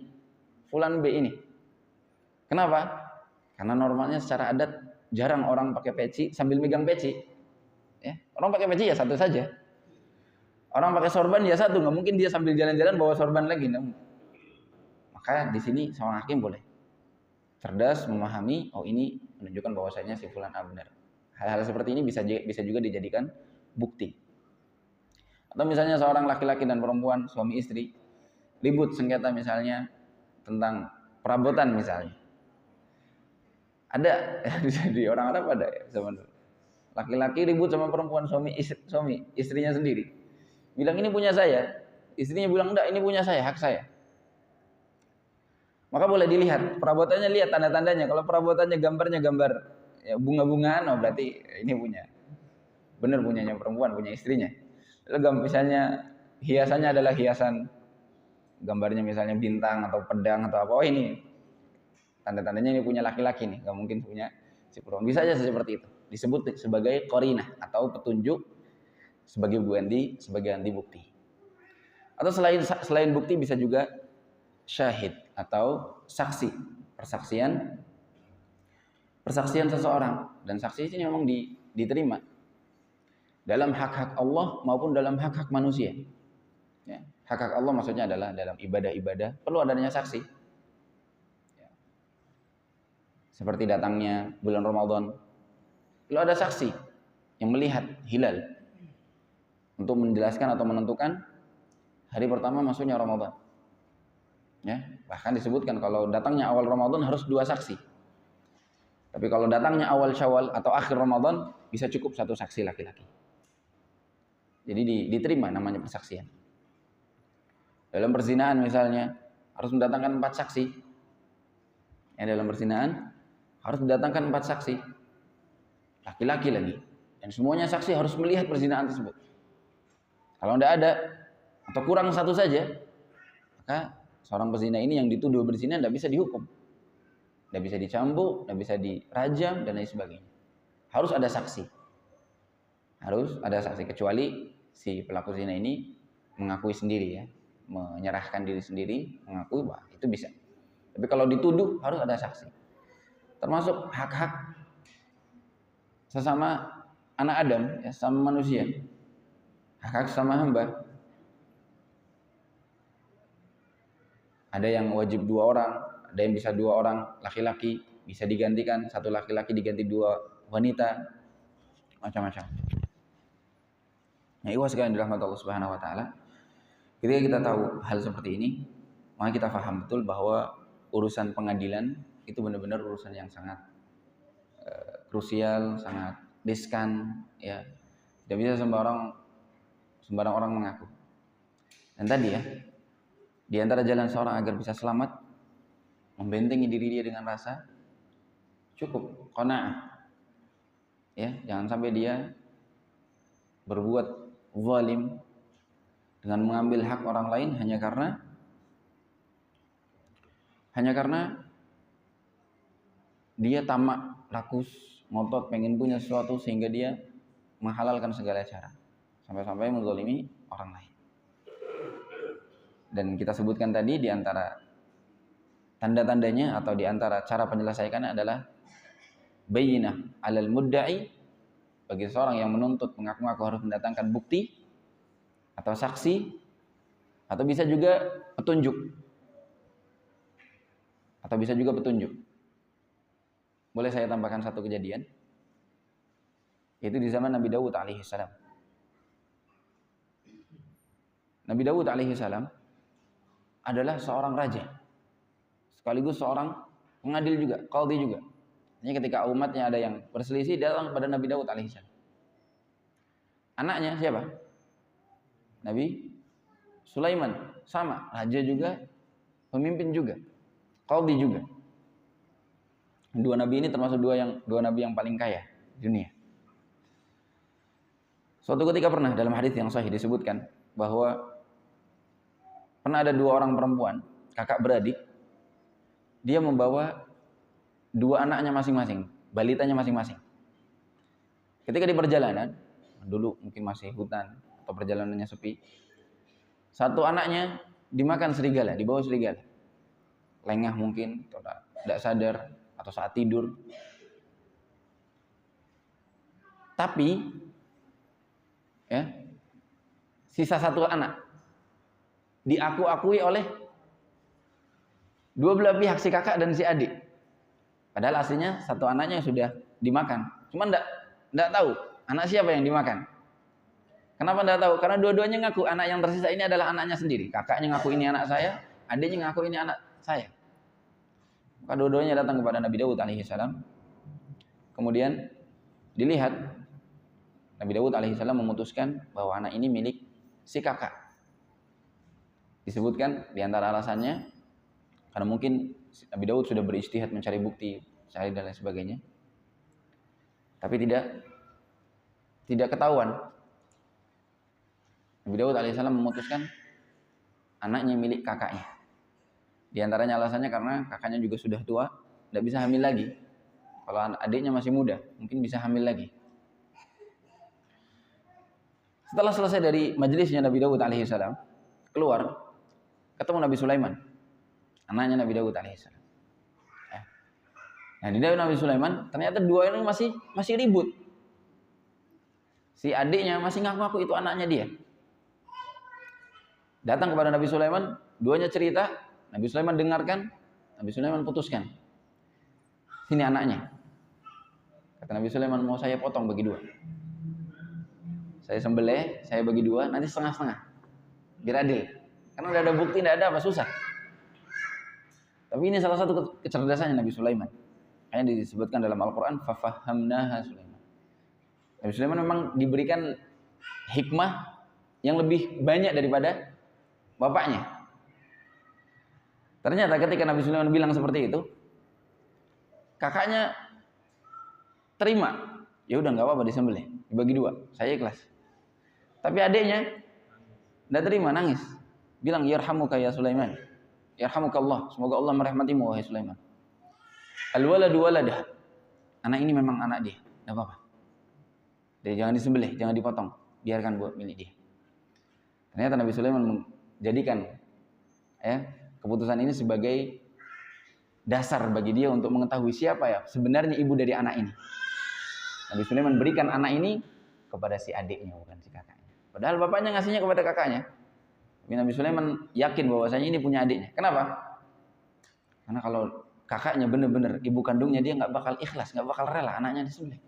fulan B ini. Kenapa? Karena normalnya secara adat jarang orang pakai peci sambil megang peci. Ya, orang pakai peci ya satu saja. Orang pakai sorban ya satu, nggak mungkin dia sambil jalan-jalan bawa sorban lagi. Maka di sini seorang hakim boleh cerdas memahami, oh ini menunjukkan bahwasanya si fulan A benar. Hal-hal seperti ini bisa juga dijadikan bukti. Atau misalnya seorang laki-laki dan perempuan, suami istri, ribut sengketa misalnya tentang perabotan misalnya. Ada di orang Arab ada ya zaman dulu. Laki-laki ribut sama perempuan, suami istrinya sendiri. Bilang ini punya saya, istrinya bilang enggak, ini punya saya, hak saya. Maka boleh dilihat perabotannya, lihat tanda-tandanya. Kalau perabotannya gambarnya gambar ya, bunga-bungaan, oh berarti ini punya. Benar punyanya perempuan, punya istrinya. Kalau misalnya hiasannya adalah hiasan gambarnya misalnya bintang atau pedang atau apa, oh ini tanda-tandanya ini punya laki-laki nih, nggak mungkin punya si perempuan. Bisa aja seperti itu. Disebut sebagai qarinah atau petunjuk sebagai anti bukti. Atau selain bukti bisa juga syahid atau saksi, persaksian seseorang, dan saksi ini memang diterima dalam hak-hak Allah maupun dalam hak-hak manusia. Ya, hak-hak Allah maksudnya adalah dalam ibadah-ibadah perlu adanya saksi. Ya. Seperti datangnya bulan Ramadan, perlu ada saksi yang melihat hilal untuk menjelaskan atau menentukan hari pertama masuknya Ramadan. Ya, bahkan disebutkan kalau datangnya awal Ramadan harus 2 saksi. Tapi kalau datangnya awal Syawal atau akhir Ramadan bisa cukup 1 saksi laki-laki. Jadi diterima namanya persaksian. Dalam perzinahan misalnya harus mendatangkan 4 saksi. Ya, dalam perzinahan harus mendatangkan 4 saksi. Laki-laki lagi. Dan semuanya saksi harus melihat perzinahan tersebut. Kalau tidak ada atau kurang 1 saja, maka seorang pezina ini yang dituduh berzina tidak bisa dihukum, tidak bisa dicambuk, tidak bisa dirajam dan lain sebagainya. Harus ada saksi, kecuali si pelaku zina ini mengakui sendiri ya, menyerahkan diri sendiri, mengakui bahwa itu bisa. Tapi kalau dituduh harus ada saksi. Termasuk hak-hak sesama anak Adam, ya, sama manusia, hak-hak sama hamba. Ada yang wajib 2 orang, ada yang bisa 2 orang laki-laki, bisa digantikan 1 laki-laki diganti 2 wanita, macam-macam. Nah, ikhwas sekalian dirahmati Allah Subhanahu wa taala. Ketika kita tahu hal seperti ini, maka kita paham betul bahwa urusan pengadilan itu benar-benar urusan yang sangat krusial, sangat riskan, ya. Tidak bisa sembarang orang mengaku. Dan tadi ya, di antara jalan seorang agar bisa selamat, membentengi diri dia dengan rasa cukup, qanaah. Ya, jangan sampai dia berbuat zalim dengan mengambil hak orang lain hanya karena dia tamak, rakus, ngotot, pengen punya sesuatu sehingga dia menghalalkan segala cara sampai-sampai menzalimi orang lain. Dan kita sebutkan tadi di antara tanda-tandanya atau di antara cara penyelesaiannya adalah bayyinah 'alal mudda'i, bagi seorang yang menuntut mengaku-ngaku harus mendatangkan bukti atau saksi Atau bisa juga petunjuk. Boleh saya tambahkan satu kejadian, yaitu di zaman Nabi Daud alaihi salam. Nabi Daud alaihi salam adalah seorang raja, sekaligus seorang pengadil juga, qadhi juga. Ini ketika umatnya ada yang berselisih, datang kepada Nabi Daud alaihi salam. Anaknya siapa? Nabi Sulaiman, sama, raja juga, pemimpin juga, qadhi juga. Dua nabi ini termasuk dua nabi yang paling kaya di dunia. Suatu ketika pernah dalam hadis yang sahih disebutkan bahwa pernah ada dua orang perempuan, kakak beradik, dia membawa dua anaknya masing-masing, balitanya masing-masing. Ketika di perjalanan, dulu mungkin masih hutan atau perjalanannya sepi, satu anaknya dimakan serigala, dibawa serigala. Lengah mungkin, atau tidak sadar, atau saat tidur. Tapi, ya, sisa satu anak diakui oleh dua belah pihak, si kakak dan si adik. Padahal aslinya satu anaknya sudah dimakan. Cuma tidak tahu anak siapa yang dimakan. Kenapa tidak tahu? Karena dua-duanya ngaku anak yang tersisa ini adalah anaknya sendiri. Kakaknya ngaku ini anak saya, adiknya ngaku ini anak saya. Maka dua-duanya datang kepada Nabi Daud alaihi salam. Kemudian dilihat, Nabi Daud alaihi salam memutuskan bahwa anak ini milik si kakak. Disebutkan di antara alasannya karena mungkin Nabi Daud sudah berijtihad mencari bukti, cari dan lain sebagainya. Tapi tidak ketahuan. Nabi Daud alaihissalam memutuskan anaknya milik kakaknya. Di antaranya alasannya karena kakaknya juga sudah tua, tidak bisa hamil lagi. Kalau adiknya masih muda, mungkin bisa hamil lagi. Setelah selesai dari majelisnya Nabi Daud alaihissalam, keluar, ketemu Nabi Sulaiman, anaknya Nabi Daud alaihissalam. Nah, di dalam Nabi Sulaiman, ternyata dua ini masih ribut. Si adiknya masih ngaku-ngaku itu anaknya dia. Datang kepada Nabi Sulaiman, duanya cerita, Nabi Sulaiman dengarkan, Nabi Sulaiman putuskan. Sini anaknya. Kata Nabi Sulaiman, mau saya potong bagi dua. Saya sembelih, saya bagi dua, nanti setengah-setengah. Biar adil. Karena tidak ada bukti, tidak ada apa, susah. Tapi ini salah satu kecerdasannya Nabi Sulaiman. Hanya disebutkan dalam Al-Quran, fafahamnaha Sulaiman. Nabi Sulaiman memang diberikan hikmah yang lebih banyak daripada bapaknya. Ternyata ketika Nabi Sulaiman bilang seperti itu, kakaknya terima. Ya udah nggak apa-apa disembelih, dibagi dua, saya ikhlas. Tapi adiknya tidak terima, nangis. Bilang, yarhamuka ya Sulaiman. Yarhamukallah, semoga Allah merahmatimu wahai Sulaiman. Al-waladu waladah. Anak ini memang anak dia, tidak apa-apa. Jadi jangan disembelih, jangan dipotong, biarkan buat milik dia. Ternyata Nabi Sulaiman menjadikan keputusan ini sebagai dasar bagi dia untuk mengetahui siapa ya sebenarnya ibu dari anak ini. Nabi Sulaiman berikan anak ini kepada si adiknya, bukan si kakaknya. Padahal bapaknya ngasihnya kepada kakaknya. Tapi Nabi Sulaiman yakin bahwasanya ini punya adiknya. Kenapa? Karena kalau kakaknya benar-benar ibu kandungnya, dia nggak bakal ikhlas, nggak bakal rela anaknya disembelih.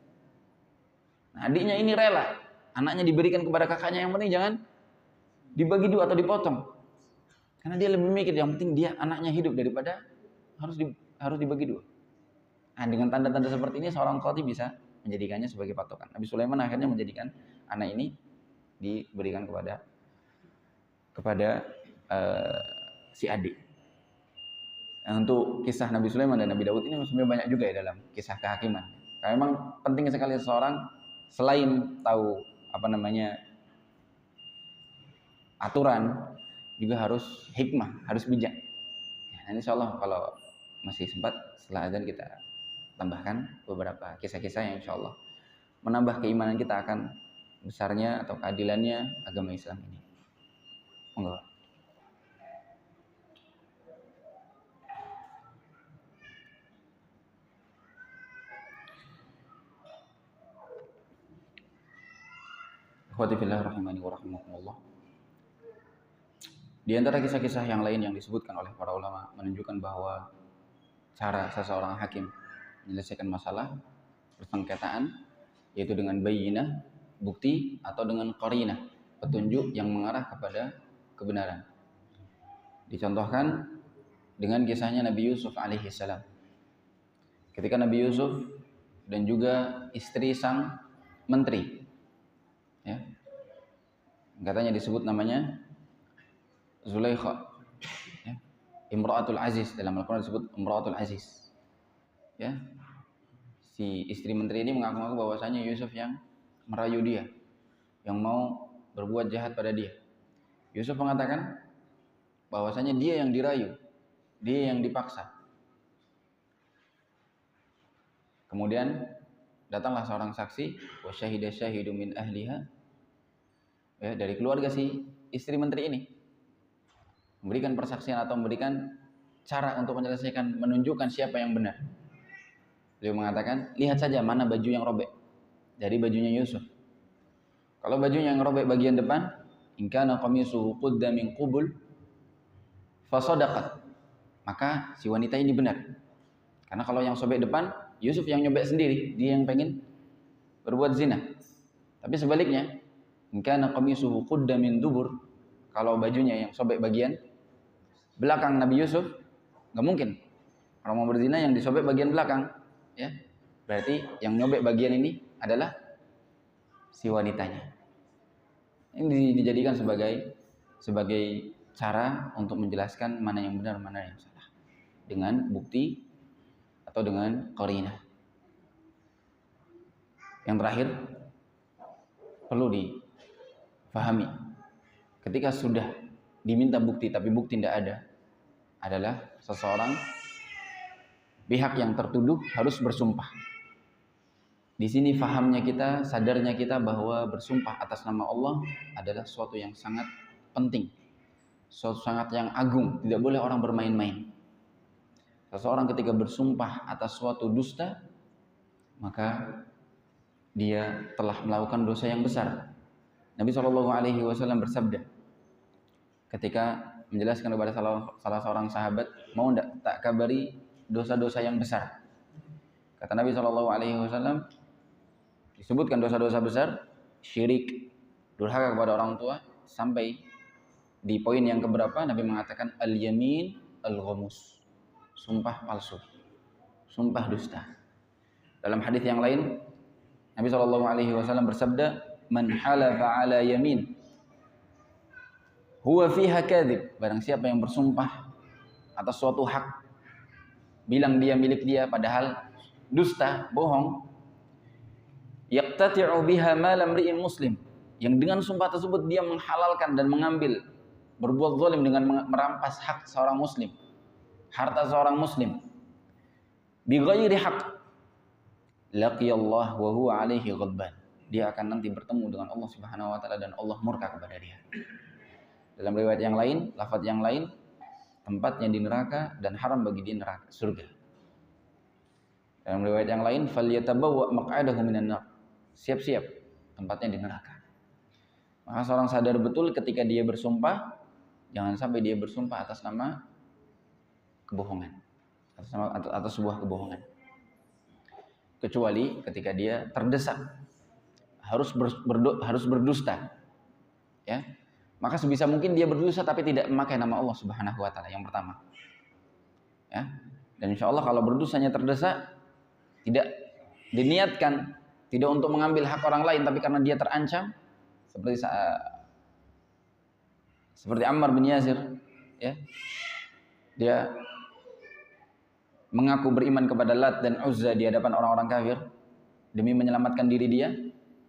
Nah, adiknya ini rela, anaknya diberikan kepada kakaknya, yang penting jangan dibagi dua atau dipotong. Karena dia lebih mikir yang penting dia anaknya hidup daripada harus dibagi dua. Nah, dengan tanda-tanda seperti ini seorang qadhi bisa menjadikannya sebagai patokan. Nabi Sulaiman akhirnya menjadikan anak ini diberikan kepada si adik. Nah, untuk kisah Nabi Sulaiman dan Nabi Daud ini sebenarnya banyak juga ya dalam kisah kehakiman. Karena memang penting sekali seseorang selain tahu aturan, juga harus hikmah, harus bijak. Nah, insya Allah kalau masih sempat setelah azan kita tambahkan beberapa kisah-kisah yang insya Allah menambah keimanan kita akan besarnya atau keadilannya agama Islam ini. Monggo. Ikhwati fillah rahimani wa rahimakumullah. Di antara kisah-kisah yang lain yang disebutkan oleh para ulama menunjukkan bahwa cara seseorang hakim menyelesaikan masalah persengketaan yaitu dengan bayyinah, bukti, atau dengan qarinah, petunjuk yang mengarah kepada kebenaran. Dicontohkan dengan kisahnya Nabi Yusuf alaihissalam. Ketika Nabi Yusuf dan juga istri sang menteri, ya, katanya disebut namanya Zulaikha, ya, Imra'atul Aziz, dalam Al-Quran disebut Imra'atul Aziz, ya. Si istri menteri ini mengaku-ngaku bahwasanya Yusuf yang merayu dia, yang mau berbuat jahat pada dia. Yusuf mengatakan bahwasanya dia yang dirayu, dia yang dipaksa. Kemudian datanglah seorang saksi, wa syahida syahidu min ahliha, ya, dari keluarga si istri menteri ini, memberikan persaksian atau memberikan cara untuk menyelesaikan, menunjukkan siapa yang benar. Beliau mengatakan, lihat saja mana baju yang robek dari bajunya Yusuf. Kalau bajunya yang robek bagian depan, in kana qamisuhu qudda min qubul fasadaqat, maka si wanita ini benar. Karena kalau yang sobek depan, Yusuf yang nyobek sendiri, dia yang pengen berbuat zina. Tapi sebaliknya, in kana qamisuhu qudda min dubur, kalau bajunya yang sobek bagian belakang Nabi Yusuf, nggak mungkin. Kalau mau berzina yang disobek bagian belakang, ya, berarti yang nyobek bagian ini adalah si wanitanya. Ini dijadikan sebagai cara untuk menjelaskan mana yang benar, mana yang salah, dengan bukti atau dengan qarinah. Yang terakhir perlu difahami, ketika sudah diminta bukti tapi bukti tidak ada, adalah seseorang, pihak yang tertuduh harus bersumpah. Di sini fahamnya kita, sadarnya kita bahwa bersumpah atas nama Allah adalah suatu yang sangat penting, suatu sangat yang agung, tidak boleh orang bermain-main. Seseorang ketika bersumpah atas suatu dusta, maka dia telah melakukan dosa yang besar. Nabi SAW bersabda ketika menjelaskan kepada salah seorang sahabat, mau tidak tak kabari dosa-dosa yang besar. Kata Nabi SAW, disebutkan dosa-dosa besar, syirik, durhaka kepada orang tua, sampai di poin yang keberapa Nabi mengatakan al-yamin al-ghamus, sumpah palsu, sumpah dusta. Dalam hadis yang lain Nabi SAW bersabda, man halafa ala yamin huwa fiha kadhib, barang siapa yang bersumpah atas suatu hak, bilang dia milik dia padahal dusta, bohong, yaqtati'u biha malam ri'in muslim, yang dengan sumpah tersebut dia menghalalkan dan mengambil, berbuat zalim dengan merampas hak seorang muslim, harta seorang muslim, bi ghairi haq, laqiyallah wa huwa alaihi ghadban, dia akan nanti bertemu dengan Allah Subhanahu wa taala dan Allah murka kepada dia. Dalam riwayat yang lain, lafaz yang lain, tempatnya di neraka dan haram bagi dia neraka, surga. Dalam riwayat yang lain, falyatabawwa maq'adahu minan nar, siap-siap tempatnya di neraka. Maka seorang sadar betul ketika dia bersumpah, jangan sampai dia bersumpah atas nama kebohongan, atas sebuah kebohongan. Kecuali ketika dia terdesak, harus berdusta, ya, maka sebisa mungkin dia berdusta tapi tidak memakai nama Allah Subhanahu wa taala, yang pertama, ya. Dan insya Allah kalau berdustanya terdesak, tidak diniatkan, tidak untuk mengambil hak orang lain, tapi karena dia terancam, seperti Ammar bin Yasir, ya, dia mengaku beriman kepada Lat dan Uzza di hadapan orang-orang kafir demi menyelamatkan diri dia.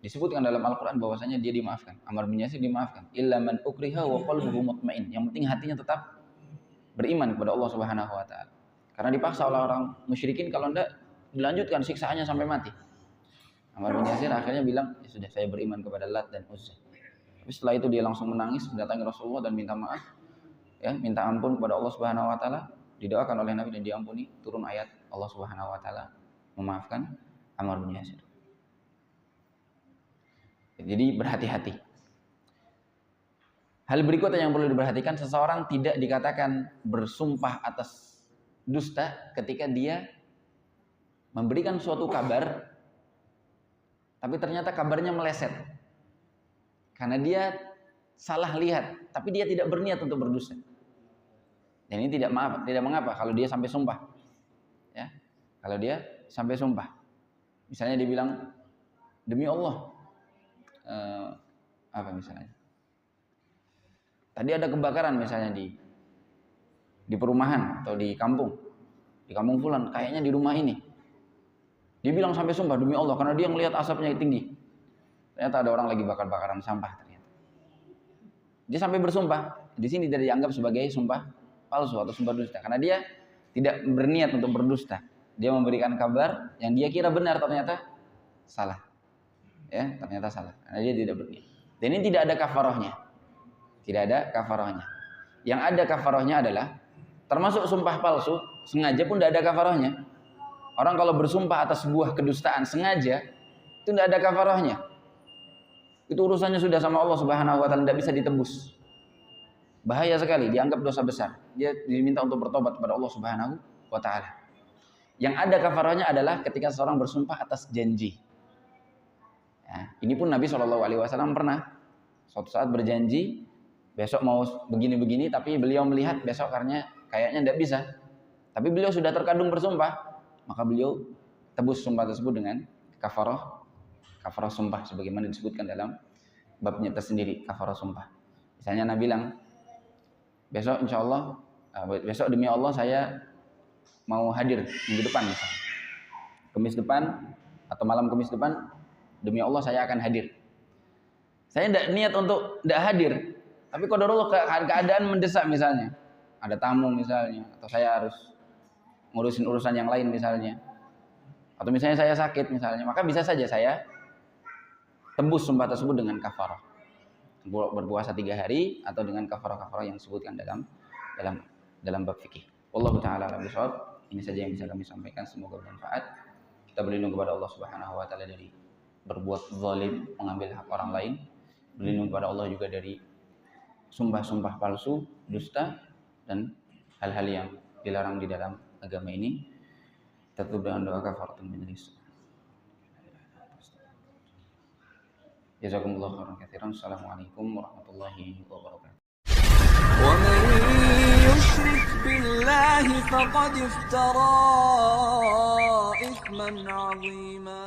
Disebutkan dalam Al-Quran bahwasanya dia dimaafkan, Ammar bin Yasir dimaafkan, illa man ukriha wa qalbuhu mutmain, yang penting hatinya tetap beriman kepada Allah Subhanahu wa taala. Karena dipaksa oleh orang musyrikin, kalau tidak dilanjutkan siksaannya sampai mati. Ammar bin Yasir akhirnya bilang, ya sudah, saya beriman kepada Lat dan Uzza. Tapi setelah itu dia langsung menangis mendatangi Rasulullah dan minta maaf, ya, minta ampun kepada Allah Subhanahu wa taala, didoakan oleh Nabi dan diampuni, turun ayat Allah Subhanahu wa taala memaafkan Ammar bin Yasir. Jadi berhati-hati. Hal berikutnya yang perlu diperhatikan, seseorang tidak dikatakan bersumpah atas dusta ketika dia memberikan suatu kabar, tapi ternyata kabarnya meleset. Karena dia salah lihat, tapi dia tidak berniat untuk berdusta. Dan ini tidak mengapa kalau dia sampai sumpah. Ya, kalau dia sampai sumpah. Misalnya dia bilang, demi Allah, apa misalnya? Tadi ada kebakaran misalnya di perumahan atau di kampung fulan, kayaknya di rumah ini. Dia bilang sampai sumpah demi Allah karena dia melihat asapnya tinggi. Ternyata ada orang lagi bakar-bakaran sampah ternyata. Dia sampai bersumpah. Di sini tidak dianggap sebagai sumpah palsu atau sumpah dusta karena dia tidak berniat untuk berdusta. Dia memberikan kabar yang dia kira benar ternyata salah. Ya, ternyata salah. Karena dia tidak berniat. Dan ini tidak ada kafarahnya. Tidak ada kafarahnya. Yang ada kafarahnya adalah termasuk sumpah palsu, sengaja pun tidak ada kafarahnya. Orang kalau bersumpah atas sebuah kedustaan sengaja, itu tidak ada kafarahnya. Itu urusannya sudah sama Allah Subhanahu wa taala, tidak bisa ditebus. Bahaya sekali, dianggap dosa besar. Dia diminta untuk bertobat kepada Allah Subhanahu wa taala. Yang ada kafarahnya adalah ketika seorang bersumpah atas janji. Ya, ini pun Nabi SAW pernah suatu saat berjanji besok mau begini-begini, tapi beliau melihat besok kayaknya tidak bisa. Tapi beliau sudah terkadung bersumpah, maka beliau tebus sumpah tersebut dengan kafarah sumpah sebagaimana disebutkan dalam babnya tersendiri, kafarah sumpah. Misalnya Nabi bilang, besok insya Allah, besok demi Allah saya mau hadir minggu depan misalnya. Kamis depan atau malam Kamis depan, demi Allah saya akan hadir. Saya tidak niat untuk tidak hadir, tapi qadarullah keadaan mendesak misalnya. Ada tamu misalnya, atau saya harus ngurusin urusan yang lain misalnya. Atau misalnya saya sakit misalnya, maka bisa saja saya tembus sumpah tersebut dengan kafarah. Berpuasa 3 hari atau dengan kafarah-kafarah yang disebutkan dalam bab fikih. Wallahu taala a'lam bishawab. Ini saja yang bisa kami sampaikan, semoga bermanfaat. Kita berlindung kepada Allah Subhanahu wa taala dari berbuat zalim, mengambil hak orang lain. Berlindung kepada Allah juga dari sumpah-sumpah palsu, dusta dan hal-hal yang dilarang di dalam agama ini. Kita tutup dengan doa kafaratul majlis. Jazakumullahu khairan katsiran. Assalamualaikum warahmatullahi wabarakatuh. ومن يشرك بالله فقد افترى إثما عظيما